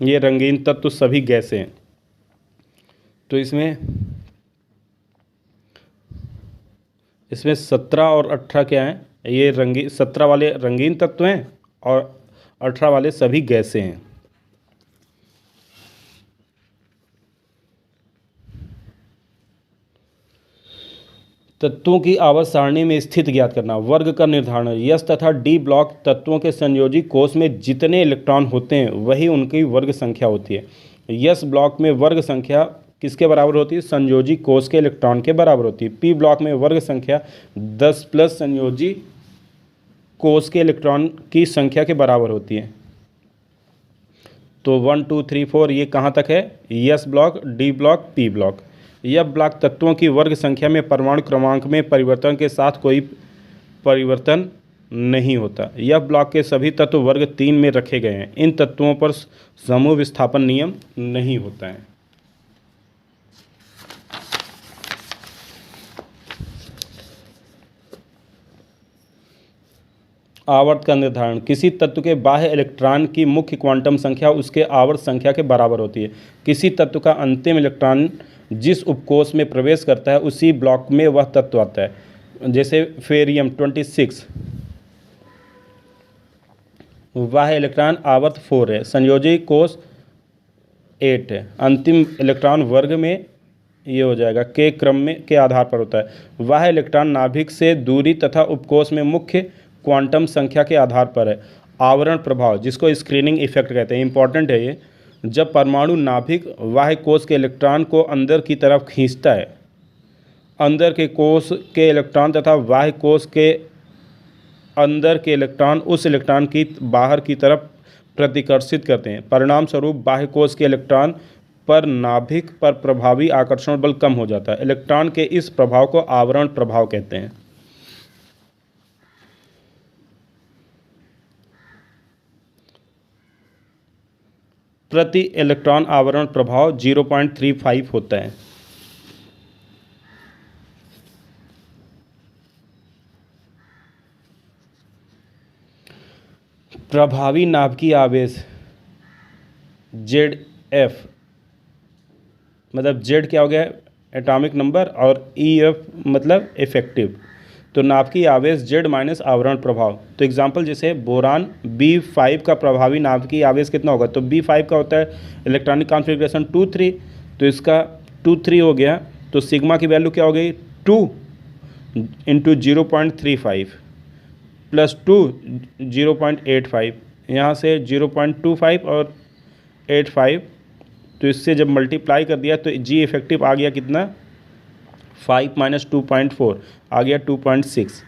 ये रंगीन तत्व सभी गैसें हैं। तो इसमें 17 और 18 क्या हैं? ये 17 वाले रंगीन तत्व हैं और 18 वाले सभी गैसें हैं। तत्वों की आवर्त सारणी में स्थिति ज्ञात करना। वर्ग का निर्धारण। यस तथा डी ब्लॉक तत्वों के संयोजी कोष में जितने इलेक्ट्रॉन होते हैं वही उनकी वर्ग संख्या होती है। यस ब्लॉक में वर्ग संख्या किसके बराबर होती है? संयोजी कोष के इलेक्ट्रॉन के बराबर होती है। पी ब्लॉक में वर्ग संख्या 10 प्लस संयोजी कोष के इलेक्ट्रॉन की संख्या के बराबर होती है। तो 1 2 3 4 ये कहाँ तक है? Yes block, D block, P block. यह ब्लॉक तत्वों की वर्ग संख्या में परमाणु क्रमांक में परिवर्तन के साथ कोई परिवर्तन नहीं होता। यह ब्लॉक के सभी तत्व वर्ग 3 में रखे गए हैं। इन तत्वों पर समूह विस्थापन नियम नहीं होता है। आवर्त का निर्धारण। किसी तत्व के बाह्य इलेक्ट्रॉन की मुख्य क्वांटम संख्या उसके आवर्त संख्या के बराबर होती है। किसी तत्व का अंतिम इलेक्ट्रॉन जिस उपकोष में प्रवेश करता है उसी ब्लॉक में वह तत्व आता है। जैसे फेरियम 26, वह इलेक्ट्रॉन आवर्त 4 है, संयोजी कोष 8 है, अंतिम इलेक्ट्रॉन वर्ग में ये हो जाएगा के क्रम में के आधार पर होता है। वह इलेक्ट्रॉन नाभिक से दूरी तथा उपकोष में मुख्य क्वांटम संख्या के आधार पर है। आवरण प्रभाव, जिसको स्क्रीनिंग इफेक्ट कहते हैं, इंपॉर्टेंट है ये। जब परमाणु नाभिक बाह्य कोष के इलेक्ट्रॉन को अंदर की तरफ खींचता है, अंदर के कोष के इलेक्ट्रॉन तथा बाह्य कोष के अंदर के इलेक्ट्रॉन उस इलेक्ट्रॉन की बाहर की तरफ प्रतिकर्षित करते हैं। परिणाम स्वरूप बाह्य कोष के इलेक्ट्रॉन पर नाभिक पर प्रभावी आकर्षण बल कम हो जाता है। इलेक्ट्रॉन के इस प्रभाव को आवरण प्रभाव कहते हैं। प्रति इलेक्ट्रॉन आवरण प्रभाव 0.35 होता है। प्रभावी नाभिकीय आवेश ZF, मतलब Z क्या हो गया, एटॉमिक नंबर, और EF मतलब इफेक्टिव। तो नाभिकीय आवेश Z माइनस आवरण प्रभाव। तो एग्जांपल जैसे बोरान B5 का प्रभावी नाभिकीय आवेश कितना होगा, तो B5 का होता है इलेक्ट्रॉनिक कॉन्फ़िगरेशन 2-3, तो इसका 2-3 हो गया, तो सिग्मा की वैल्यू क्या हो गई 2 इंटू 0.35 प्लस 2 0.85, यहाँ से 0.25 और 85, तो इससे जब मल्टीप्लाई कर दिया तो जी इफेक्टिव आ गया कितना 5 माइनस 2.4 आ गया 2.6।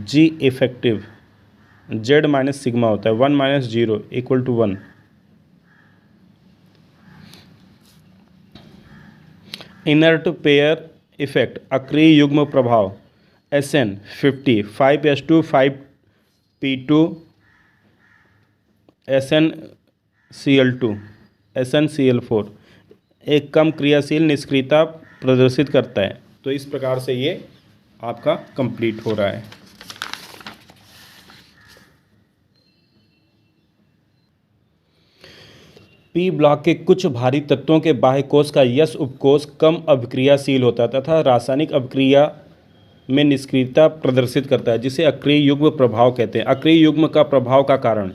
Z effective Z minus sigma होता है, 1 minus 0 equal to 1। Inert pair effect, अक्रिय युग्म प्रभाव SN 50 5s2 5p2 SnCl2 SnCl4 एक कम क्रियाशील निष्क्रियता प्रदर्शित करता है। तो इस प्रकार से ये आपका कंप्लीट हो रहा है। पी ब्लॉक के कुछ भारी तत्वों के बाह्य कोष का यस उपकोष कम अभिक्रियाशील होता है तथा रासायनिक अभिक्रिया में निष्क्रियता प्रदर्शित करता है, जिसे अक्रिय युग्म प्रभाव कहते हैं। अक्रिय युग्म का प्रभाव का कारण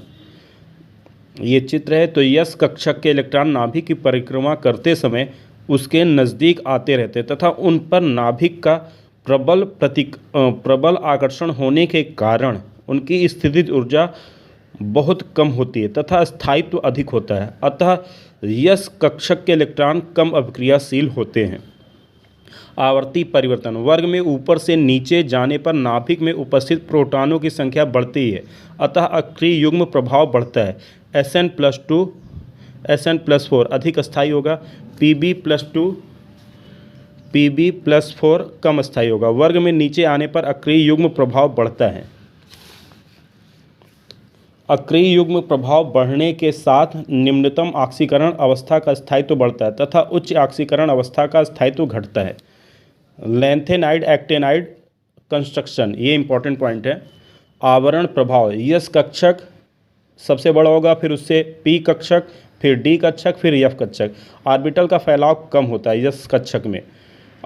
ये चित्र है। तो यस कक्षक के इलेक्ट्रॉन नाभिक की परिक्रमा करते समय उसके नज़दीक आते रहते तथा उन पर नाभिक का प्रबल आकर्षण होने के कारण उनकी स्थितिज ऊर्जा बहुत कम होती है तथा स्थायित्व अधिक होता है। अतः यस कक्षक के इलेक्ट्रॉन कम अभिक्रियाशील होते हैं। आवर्ती परिवर्तन, वर्ग में ऊपर से नीचे जाने पर नाभिक में उपस्थित प्रोटॉनों की संख्या बढ़ती है, अतः अक्रिय युग्म प्रभाव बढ़ता है। Sn+2 Sn+4 अधिक स्थायी होगा, Pb+2 Pb+4 कम स्थायी होगा। वर्ग में नीचे आने पर अक्रिय युग्म प्रभाव बढ़ता है। अक्रिय युग्म प्रभाव बढ़ने के साथ निम्नतम ऑक्सीकरण अवस्था का स्थायित्व बढ़ता है तथा उच्च ऑक्सीकरण अवस्था का स्थायित्व घटता है। लैंथेनाइड एक्टेनाइड कंस्ट्रक्शन, ये इंपॉर्टेंट पॉइंट है। आवरण प्रभाव, यस कक्षक सबसे बड़ा होगा, फिर उससे पी कक्षक, फिर डी कक्षक, फिर एफ कक्षक। ऑर्बिटल का फैलाव कम होता है यस कक्षक में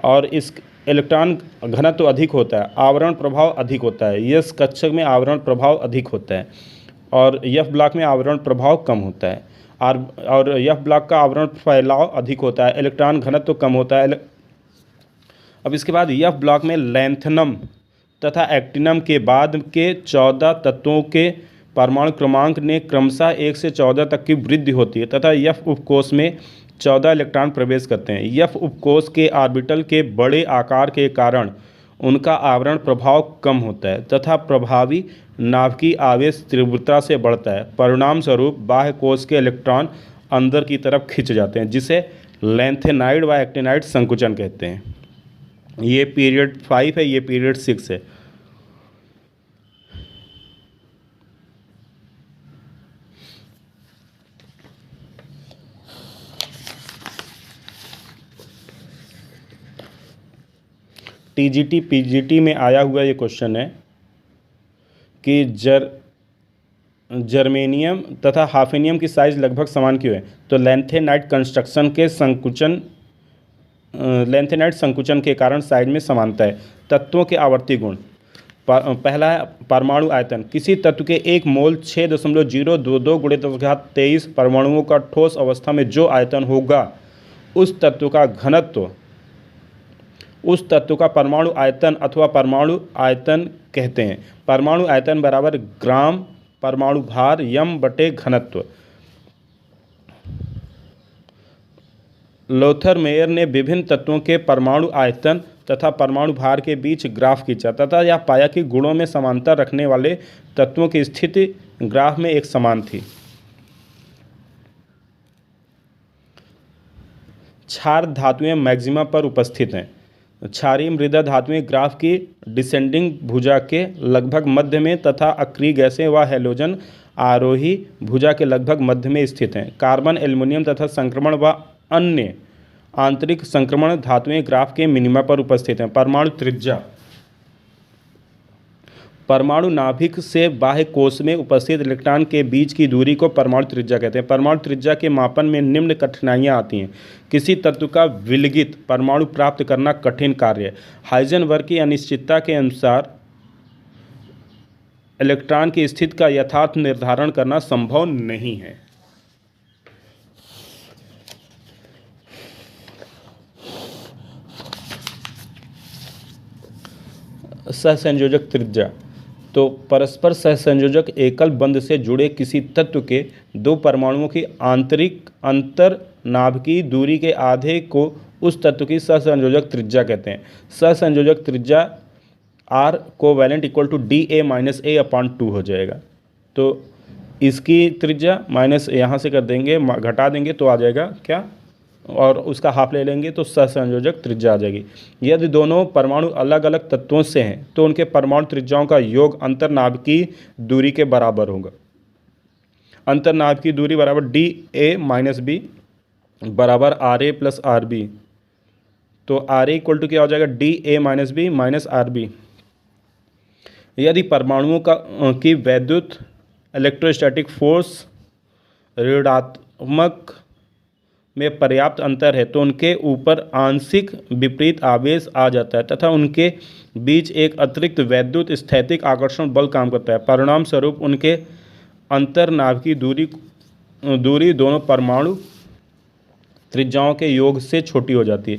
और इस इलेक्ट्रॉन घनत्व अधिक होता है। आवरण प्रभाव अधिक होता है, यस कक्षक में आवरण प्रभाव अधिक होता है और एफ ब्लॉक में आवरण प्रभाव कम होता है। और एफ ब्लॉक का आवरण फैलाव अधिक होता है, इलेक्ट्रॉन घनत्व कम होता है। अब इसके बाद एफ ब्लॉक में लैंथनम तथा एक्टिनम के बाद के 14 तत्वों के परमाणु क्रमांक ने क्रमशः 1 से 14 तक की वृद्धि होती है तथा एफ उपकोष में 14 इलेक्ट्रॉन प्रवेश करते हैं। एफ उपकोष के ऑर्बिटल के बड़े आकार के कारण उनका आवरण प्रभाव कम होता है तथा प्रभावी नाभिकीय आवेश तीव्रता से बढ़ता है। परिणाम स्वरूप बाह्य कोष के इलेक्ट्रॉन अंदर की तरफ खिंच जाते हैं, जिसे लैंथेनाइड व एक्टिनाइड संकुचन कहते हैं। ये पीरियड 5 है, ये पीरियड 6 है। टीजीटी पीजीटी में आया हुआ ये क्वेश्चन है कि जर्मेनियम तथा हाफेनियम की साइज लगभग समान क्यों है। तो लैंथेनाइड कंस्ट्रक्शन के संकुचन लेंथेनाइट संकुचन के कारण साइज में समानता है। तत्वों के आवर्ती गुण। पहला है परमाणु आयतन। किसी तत्व के 1 मोल 6.022 × 1023 परमाणुओं का ठोस अवस्था में जो आयतन होगा उस तत्व का घनत्व उस तत्व का परमाणु आयतन अथवा परमाणु आयतन कहते हैं। परमाणु आयतन बराबर ग्राम परमाणु भार यम बटे घनत्व। लोथर मेयर ने विभिन्न तत्वों के परमाणु आयतन तथा परमाणु भार के बीच ग्राफ खींचा तथा यह पाया कि गुणों में समानता रखने वाले तत्वों की स्थिति ग्राफ में एक समान थी। क्षार धातुएं मैक्सिमा पर उपस्थित हैं। क्षारीय मृदा धातुएं ग्राफ की डिसेंडिंग भुजा के लगभग मध्य में तथा अक्रिय गैसें व हैलोजन आरोही भुजा के लगभग मध्य में स्थित हैं। कार्बन, एल्युमिनियम तथा संक्रमण व अन्य आंतरिक संक्रमण धातुएं ग्राफ के मिनिमा पर उपस्थित हैं। परमाणु त्रिज्या। परमाणु नाभिक से बाह्य कोश में उपस्थित इलेक्ट्रॉन के बीच की दूरी को परमाणु त्रिज्या कहते हैं। परमाणु त्रिज्या के मापन में निम्न कठिनाइयां आती हैं। किसी तत्व का विलगित परमाणु प्राप्त करना कठिन कार्य है। हाइजेनबर्ग की अनिश्चितता के अनुसार इलेक्ट्रॉन की स्थिति का यथार्थ निर्धारण करना संभव नहीं है। सहसंयोजक त्रिज्या। तो परस्पर सहसंयोजक एकल बंध से जुड़े किसी तत्व के 2 परमाणुओं की आंतरिक अंतर नाभिकीय दूरी के आधे को उस तत्व की सहसंयोजक त्रिज्या कहते हैं। सहसंयोजक त्रिज्या R covalent equal to DA - A/2 हो जाएगा। तो इसकी त्रिज्या माइनस यहाँ से कर देंगे, घटा देंगे तो आ जाएगा क्या, और उसका हाफ ले लेंगे तो सहसंयोजक त्रिज्या आ जाएगी। यदि दोनों परमाणु अलग अलग तत्वों से हैं तो उनके परमाणु त्रिज्याओं का योग अंतर्नाभिकीय दूरी के बराबर होगा। अंतर्नाभिकीय दूरी बराबर DA - B बराबर RA + RB। तो RA इक्वल टू क्या हो जाएगा, DA - B - RB। यदि परमाणुओं की वैद्युत इलेक्ट्रोस्टैटिक फोर्स ऋणात्मक में पर्याप्त अंतर है तो उनके ऊपर आंशिक विपरीत आवेश आ जाता है तथा उनके बीच एक अतिरिक्त वैद्युत स्थैतिक आकर्षण बल काम करता है। परिणाम स्वरूप उनके अंतर्नाभिकीय दूरी दोनों परमाणु त्रिज्याओं के योग से छोटी हो जाती है।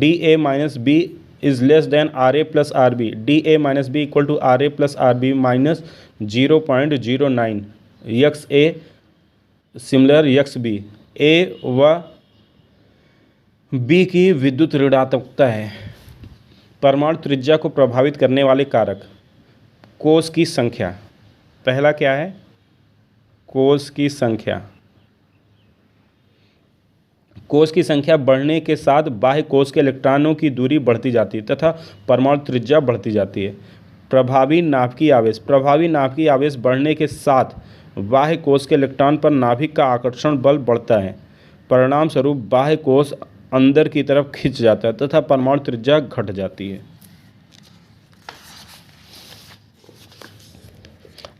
DA - B is less than RA + RB। DA - B equal to RA + RB -0.09 XA similar XB। A व B की विद्युत ऋणात्मकता है। परमाणु त्रिज्या को प्रभावित करने वाले कारक। कोश की संख्या। पहला क्या है, कोश की संख्या। कोश की संख्या बढ़ने के साथ बाह्य कोश के इलेक्ट्रॉनों की दूरी बढ़ती जाती है तथा परमाणु त्रिज्या बढ़ती जाती है। प्रभावी नाभिकीय आवेश। प्रभावी नाभिकीय आवेश बढ़ने के साथ बाह्य कोश के इलेक्ट्रॉन पर नाभिक का आकर्षण बल बढ़ता है। परिणाम स्वरूप बाह्य कोश अंदर की तरफ खिंच जाता है तथा परमाणु त्रिज्या घट जाती है।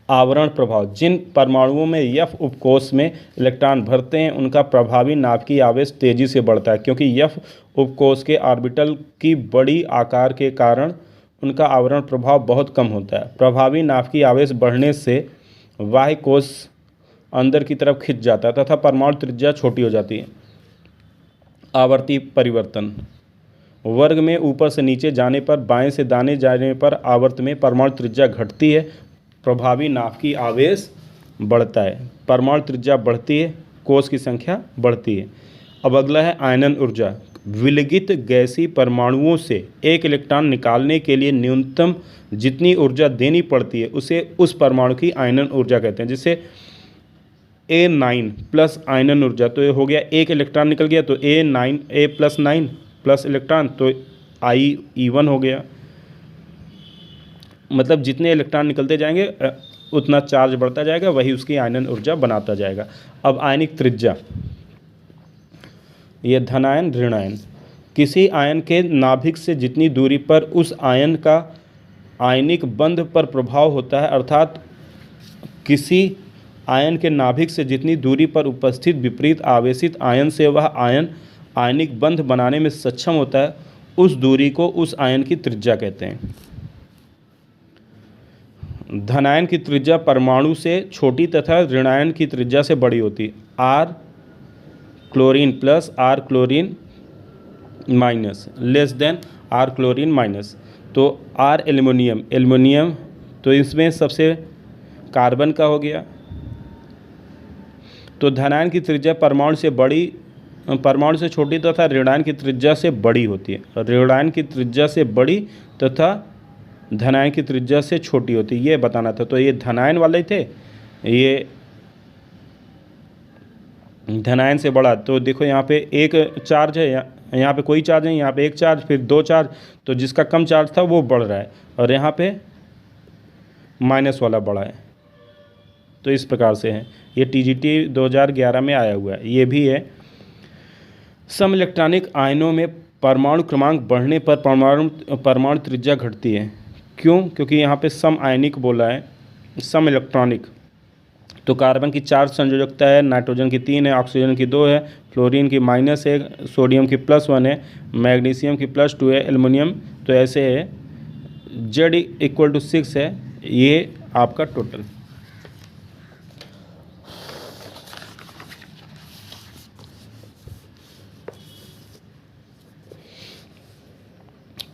आवरण प्रभाव। जिन परमाणुओं में F उपकोश में इलेक्ट्रॉन भरते हैं उनका प्रभावी नाभिकीय आवेश तेजी से बढ़ता है क्योंकि F उपकोश के ऑर्बिटल की बड़ी आकार के कारण उनका आवरण प्रभाव बहुत कम होता है। प्रभावी नाभिकीय आवेश बढ़ने से बाह्य कोश अंदर की तरफ खिंच जाता है तथा परमाणु त्रिज्या छोटी हो जाती है। आवर्ती परिवर्तन। वर्ग में ऊपर से नीचे जाने पर, बाएं से दाएं जाने पर आवर्त में परमाणु त्रिज्या घटती है, प्रभावी नाभिकीय आवेश बढ़ता है। परमाणु त्रिज्या बढ़ती है, कोश की संख्या बढ़ती है। अब अगला है आयनन ऊर्जा। विलगित गैसीय परमाणुओं से एक इलेक्ट्रॉन निकालने के लिए न्यूनतम जितनी ऊर्जा देनी पड़ती है उसे उस परमाणु की आयनन ऊर्जा कहते हैं। जैसे A9 प्लस आयनन ऊर्जा, तो ये हो गया, एक इलेक्ट्रॉन निकल गया तो A+9 प्लस इलेक्ट्रॉन तो IE1 हो गया। मतलब जितने इलेक्ट्रॉन निकलते जाएंगे उतना चार्ज बढ़ता जाएगा, वही उसकी आयनन ऊर्जा बनाता जाएगा। अब आयनिक त्रिज्या, यह धनायन ऋणायन। किसी आयन के नाभिक से जितनी दूरी पर उस आयन का आयनिक बंध पर प्रभाव होता है, अर्थात किसी आयन के नाभिक से जितनी दूरी पर उपस्थित विपरीत आवेशित आयन से वह आयन आयनिक बंध बनाने में सक्षम होता है उस दूरी को उस आयन की त्रिज्या कहते हैं। धनायन की त्रिज्या परमाणु से छोटी तथा ऋणायन की त्रिज्या से बड़ी होती है। R chlorine plus R chlorine minus less than R chlorine minus. तो आर एल्युमिनियम, एल्युमिनियम तो इसमें सबसे कार्बन का हो गया। तो धनायन की त्रिज्या परमाणु से छोटी तथा ऋणायन की त्रिज्या से बड़ी होती है। ऋणायन की त्रिज्या से बड़ी तथा धनायन की त्रिज्या से छोटी होती है, ये बताना था। तो ये धनायन वाले थे, ये धनायन से बड़ा। तो देखो यहाँ पे एक चार्ज है, यहाँ पे कोई चार्ज नहीं, यहाँ पे एक चार्ज, फिर दो चार्ज, तो जिसका कम चार्ज था वो बढ़ रहा है और यहाँ पे माइनस वाला बढ़ा है। तो इस प्रकार से है। ये TGT 2011 में आया हुआ है। ये भी है, सम इलेक्ट्रॉनिक आयनों में परमाणु क्रमांक बढ़ने पर परमाणु त्रिज्या घटती है। क्यों? क्योंकि यहाँ पे सम आयनिक बोला है, सम इलेक्ट्रॉनिक। तो कार्बन की 4 संयोजकता है, नाइट्रोजन की 3 है, ऑक्सीजन की 2 है, फ्लोरीन की -1 है, सोडियम की +1 है, मैग्नीशियम की +2 है, एल्युमिनियम तो ऐसे है। Z = 6 है। ये आपका टोटल।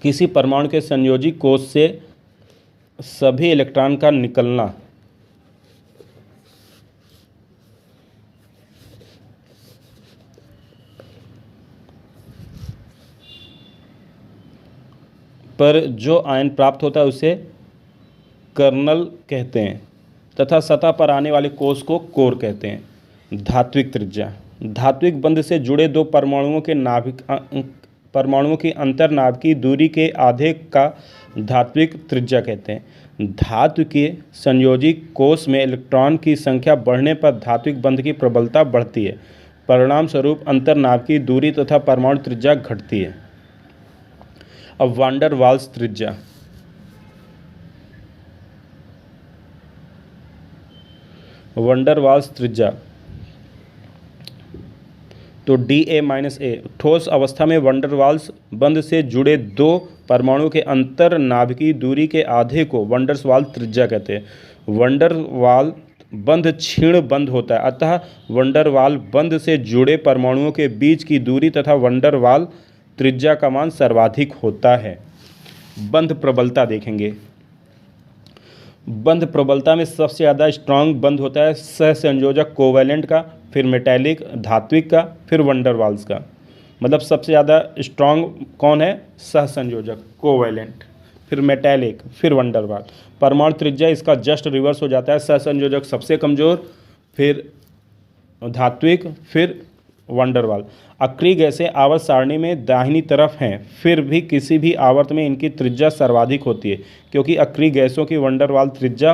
किसी परमाणु के संयोजी कोश से सभी इलेक्ट्रॉन का निकलना पर जो आयन प्राप्त होता है उसे कर्नल कहते हैं तथा सतह पर आने वाले कोश को कोर कहते हैं। धात्विक त्रिज्या, धात्विक बंध से जुड़े दो परमाणुओं की अंतर्नाभिकीय दूरी के आधे का धात्विक त्रिज्या कहते हैं। धातु के संयोजी कोश में इलेक्ट्रॉन की संख्या बढ़ने पर धात्विक बंध की प्रबलता बढ़ती है, परिणाम स्वरूप अंतर्नाभिकीय दूरी तथा परमाणु त्रिज्या घटती है। अब वांडर वाल्स त्रिज्या, वंडर वाल्स त्रिज्या तो Da-A। ठोस अवस्था में वंडर वाल्स बंध से जुड़े दो परमाणु के अंतर नाभिकीय दूरी के आधे को वंडर वाल त्रिज्या कहते हैं। वंडर वाल बंध क्षीण बंध होता है, अतः वंडर वाल बंध से जुड़े परमाणुओं के बीच की दूरी तथा वंडर वाल त्रिज्या का मान सर्वाधिक होता है। बंध प्रबलता देखेंगे। बंध प्रबलता में सबसे ज़्यादा स्ट्रांग बंध होता है सहसंयोजक कोवैलेंट का, फिर मेटैलिक धात्विक का, फिर वंडर वाल्स का। मतलब सबसे ज़्यादा स्ट्रांग कौन है? सहसंयोजक कोवैलेंट, फिर मेटैलिक, फिर वंडर वाल। परमाणु त्रिज्या इसका जस्ट रिवर्स हो जाता है, सहसंयोजक सबसे कमज़ोर, फिर धात्विक, फिर वंडर वाल। अक्रिय गैसें आवर्त सारणी में दाहिनी तरफ हैं, फिर भी किसी भी आवर्त में इनकी त्रिज्या सर्वाधिक होती है क्योंकि अक्रिय गैसों की वंडर वाल त्रिज्या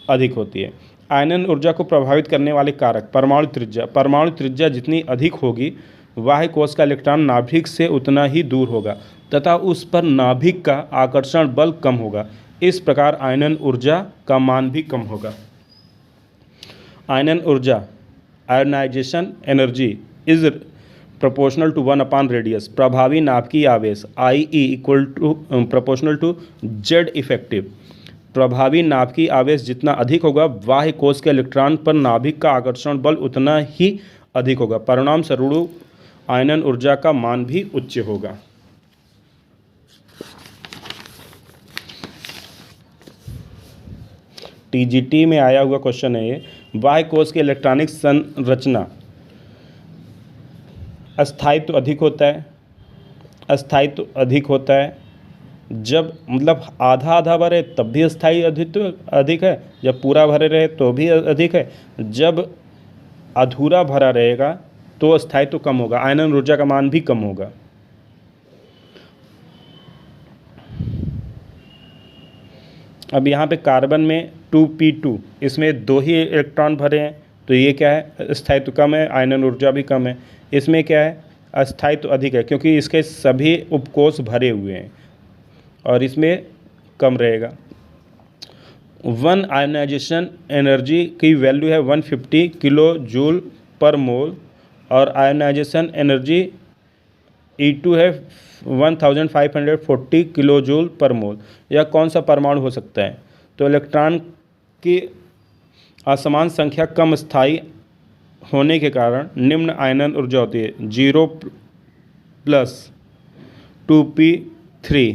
अधिक होती है। आयनन ऊर्जा को प्रभावित करने वाले कारक। परमाणु त्रिज्या, परमाणु त्रिज्या जितनी अधिक होगी बाह्य कोश का इलेक्ट्रॉन नाभिक से उतना ही दूर होगा तथा उस पर नाभिक का आकर्षण बल कम होगा। इस प्रकार आयनन ऊर्जा का मान भी कम होगा। आयनन ऊर्जा ionisation energy is proportional to 1 radius. प्रभावी नाभिकीय आवेश IE = proportional to Z effective. प्रभावी नाभिकीय आवेश जितना अधिक होगा बाह्य कोश के इलेक्ट्रॉन पर नाभिक का आकर्षण बल उतना ही अधिक होगा, परिणाम स्वरूप आयनन ऊर्जा का मान भी उच्च होगा। TGT में आया हुआ क्वेश्चन है ये। बाह्य कोश के इलेक्ट्रॉनिक संरचना अस्थायित्व अधिक होता है, अस्थायित्व अधिक होता है जब मतलब आधा आधा भरे तब भी अस्थायी अधिक है, जब पूरा भरे रहे तो भी अधिक है, जब अधूरा भरा रहेगा तो अस्थायित्व कम होगा, आयनन ऊर्जा का मान भी कम होगा। अब यहाँ पे कार्बन में 2p2, इसमें 2 ही इलेक्ट्रॉन भरे हैं तो ये क्या है? अस्थायित्व कम है, आयनन ऊर्जा भी कम है। इसमें क्या है? अस्थायित्व अधिक है क्योंकि इसके सभी उपकोष भरे हुए हैं और इसमें कम रहेगा। 1 आयोनाइजेशन एनर्जी की वैल्यू है 150 किलो जूल पर मोल और आयनाइजेशन एनर्जी E2 है 1540 किलो जूल पर मोल। यह कौन सा परमाणु हो सकता है? तो इलेक्ट्रॉन की असमान संख्या कम स्थायी होने के कारण निम्न आयनन ऊर्जा होती है 0 + 2p3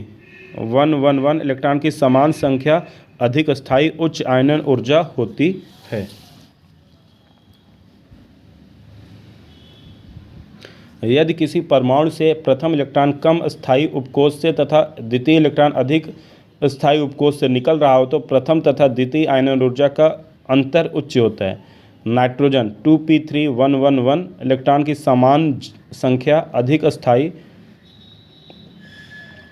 111। इलेक्ट्रॉन की समान संख्या अधिक स्थायी उच्च आयनन ऊर्जा होती है। यदि किसी परमाणु से प्रथम इलेक्ट्रॉन कम स्थायी उपकोष से तथा द्वितीय इलेक्ट्रॉन अधिक स्थायी उपकोष से निकल रहा हो तो प्रथम तथा द्वितीय आयनन ऊर्जा का अंतर उच्च होता है। नाइट्रोजन 2p3 111 इलेक्ट्रॉन की समान संख्या अधिक स्थायी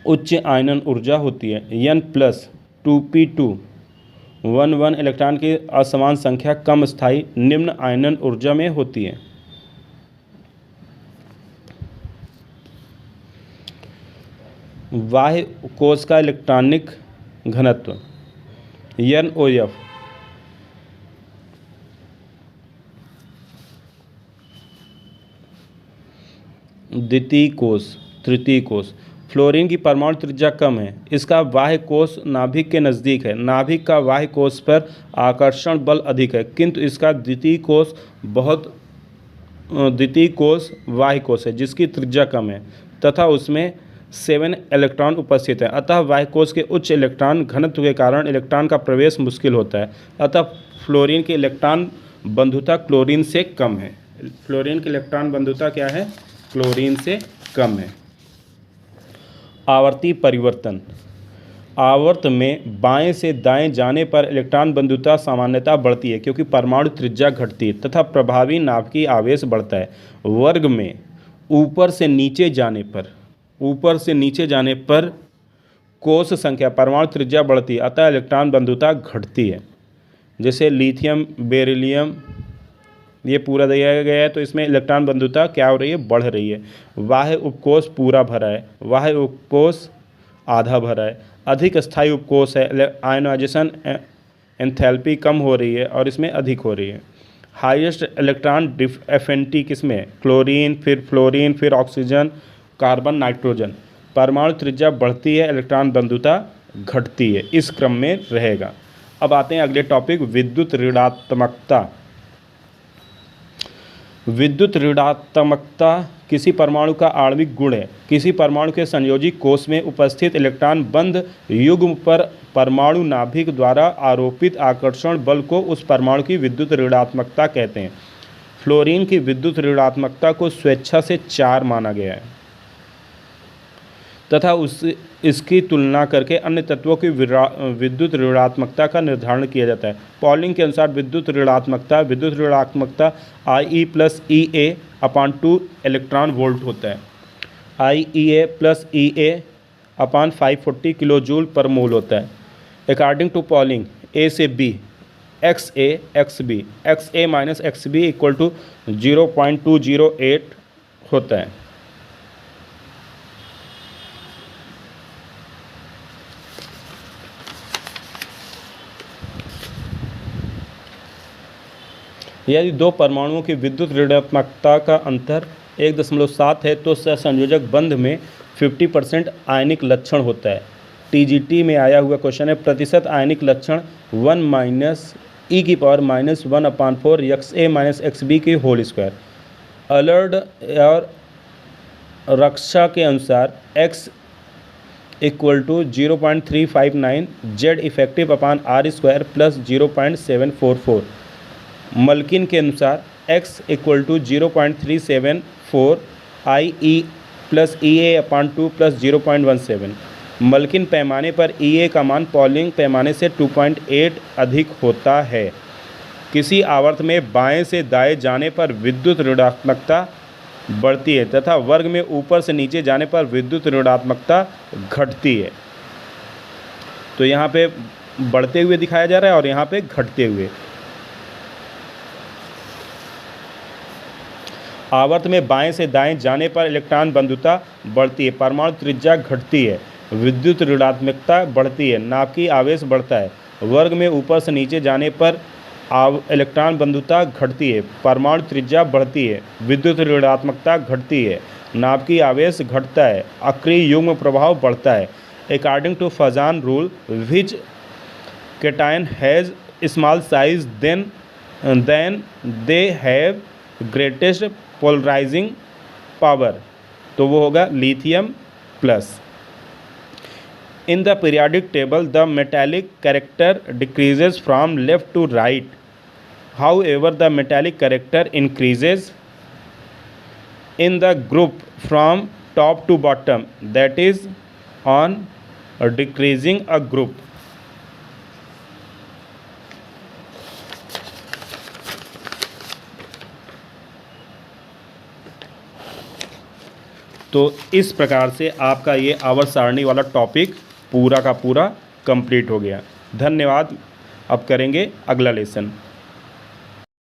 उच्च आयनन ऊर्जा होती है। N + 2p2 11 इलेक्ट्रॉन की असमान संख्या कम स्थायी निम्न आयनन ऊर्जा में होती है। बाह्य कोश का इलेक्ट्रॉनिक घनत्व NOF द्वितीय कोश तृतीय कोश। फ्लोरीन की परमाणु त्रिज्या कम है, इसका बाह्य कोश नाभिक के नज़दीक है। नाभिक का बाह्य कोश पर आकर्षण बल अधिक है, किंतु इसका द्वितीय कोश बाह्य कोश है जिसकी त्रिज्या कम है तथा उसमें 7 इलेक्ट्रॉन उपस्थित हैं। अतः बाह्य कोश के उच्च इलेक्ट्रॉन घनत्व के कारण इलेक्ट्रॉन का प्रवेश मुश्किल होता है। अतः फ्लोरीन की इलेक्ट्रॉन बंधुता क्लोरीन से कम है। फ्लोरीन की इलेक्ट्रॉन बंधुता क्या है? क्लोरीन से कम है। आवर्ती परिवर्तन। आवर्त में बाएं से दाएं जाने पर इलेक्ट्रॉन बंधुता सामान्यतः बढ़ती है क्योंकि परमाणु त्रिज्या घटती है तथा प्रभावी नाभिकीय आवेश बढ़ता है। वर्ग में ऊपर से नीचे जाने पर कोश संख्या परमाणु त्रिज्या बढ़ती है, अतः इलेक्ट्रॉन बंधुता घटती है। जैसे लिथियम बेरिलियम ये पूरा दिया गया है तो इसमें इलेक्ट्रॉन बंधुता क्या हो रही है? बढ़ रही है। बाह्य उपकोष पूरा भरा है, बाह्य उपकोष आधा भरा है। अधिक स्थायी उपकोष है, आयनाइजेशन एंथैल्पी कम हो रही है और इसमें अधिक हो रही है। हाईएस्ट इलेक्ट्रॉन एफिनिटी किसमें? क्लोरीन, फिर फ्लोरीन, फिर ऑक्सीजन, कार्बन, नाइट्रोजन। परमाणु त्रिज्या बढ़ती है, इलेक्ट्रॉन बंधुता घटती है, इस क्रम में रहेगा। अब आते हैं अगले टॉपिक विद्युत ऋणात्मकता। विद्युत ऋणात्मकता किसी परमाणु का आणविक गुण है। किसी परमाणु के संयोजी कोश में उपस्थित इलेक्ट्रॉन बंध युग्म पर परमाणु नाभिक द्वारा आरोपित आकर्षण बल को उस परमाणु की विद्युत ऋणात्मकता कहते हैं। फ्लोरीन की विद्युत ऋणात्मकता को स्वेच्छा से 4 माना गया है तथा इसकी तुलना करके अन्य तत्वों की विद्युत ऋणात्मकता का निर्धारण किया जाता है। पॉलिंग के अनुसार विद्युत ऋणात्मकता IE + EA/2 इलेक्ट्रॉन वोल्ट होता है। IEA + EA/540 किलो जूल पर मोल होता है। अकॉर्डिंग टू पॉलिंग A से B XA XB XA - XB = 0.208 होता है। यदि दो परमाणुओं की विद्युत ऋणात्मकता का अंतर 1.7 है तो सहसंयोजक बंध में 50% आयनिक लक्षण होता है। TGT में आया हुआ क्वेश्चन है प्रतिशत आयनिक लक्षण 1 - e⁻⁻⁴ XA - XB की होल स्क्वायर। अलर्ड और रक्षा के अनुसार X = 0.359 Z इफेक्टिव/R² + 0.744। मल्किन के अनुसार X = 0.374 IE + EA/2 + 0.17। मल्किन पैमाने पर EA का मान पॉलिंग पैमाने से 2.8 अधिक होता है। किसी आवर्त में बाएं से दाएं जाने पर विद्युत ऋणात्मकता बढ़ती है तथा वर्ग में ऊपर से नीचे जाने पर विद्युत ऋणात्मकता घटती है। तो यहाँ पे बढ़ते हुए दिखाया जा रहा है और यहाँ पे घटते हुए। आवर्त में बाएं से दाएं जाने पर इलेक्ट्रॉन बंधुता बढ़ती है, परमाणु त्रिज्या घटती है, विद्युत ऋणात्मकता बढ़ती है, नाभिकीय आवेश बढ़ता है। वर्ग में ऊपर से नीचे जाने पर इलेक्ट्रॉन बंधुता घटती है, परमाणु त्रिज्या बढ़ती है, विद्युत ऋणात्मकता घटती है, नाभिकीय आवेश घटता है, अक्रिय युग्म प्रभाव बढ़ता है। According to Fajans rule which cation has small size then they have greatest polarizing power, तो वो होगा lithium plus. In the periodic table, the metallic character decreases from left to right. However, the metallic character increases in the group from top to bottom, that is on decreasing a group. तो इस प्रकार से आपका ये आवर्त सारणी वाला topic पूरा का पूरा कंप्लीट हो गया। धन्यवाद। अब करेंगे अगला लेसन।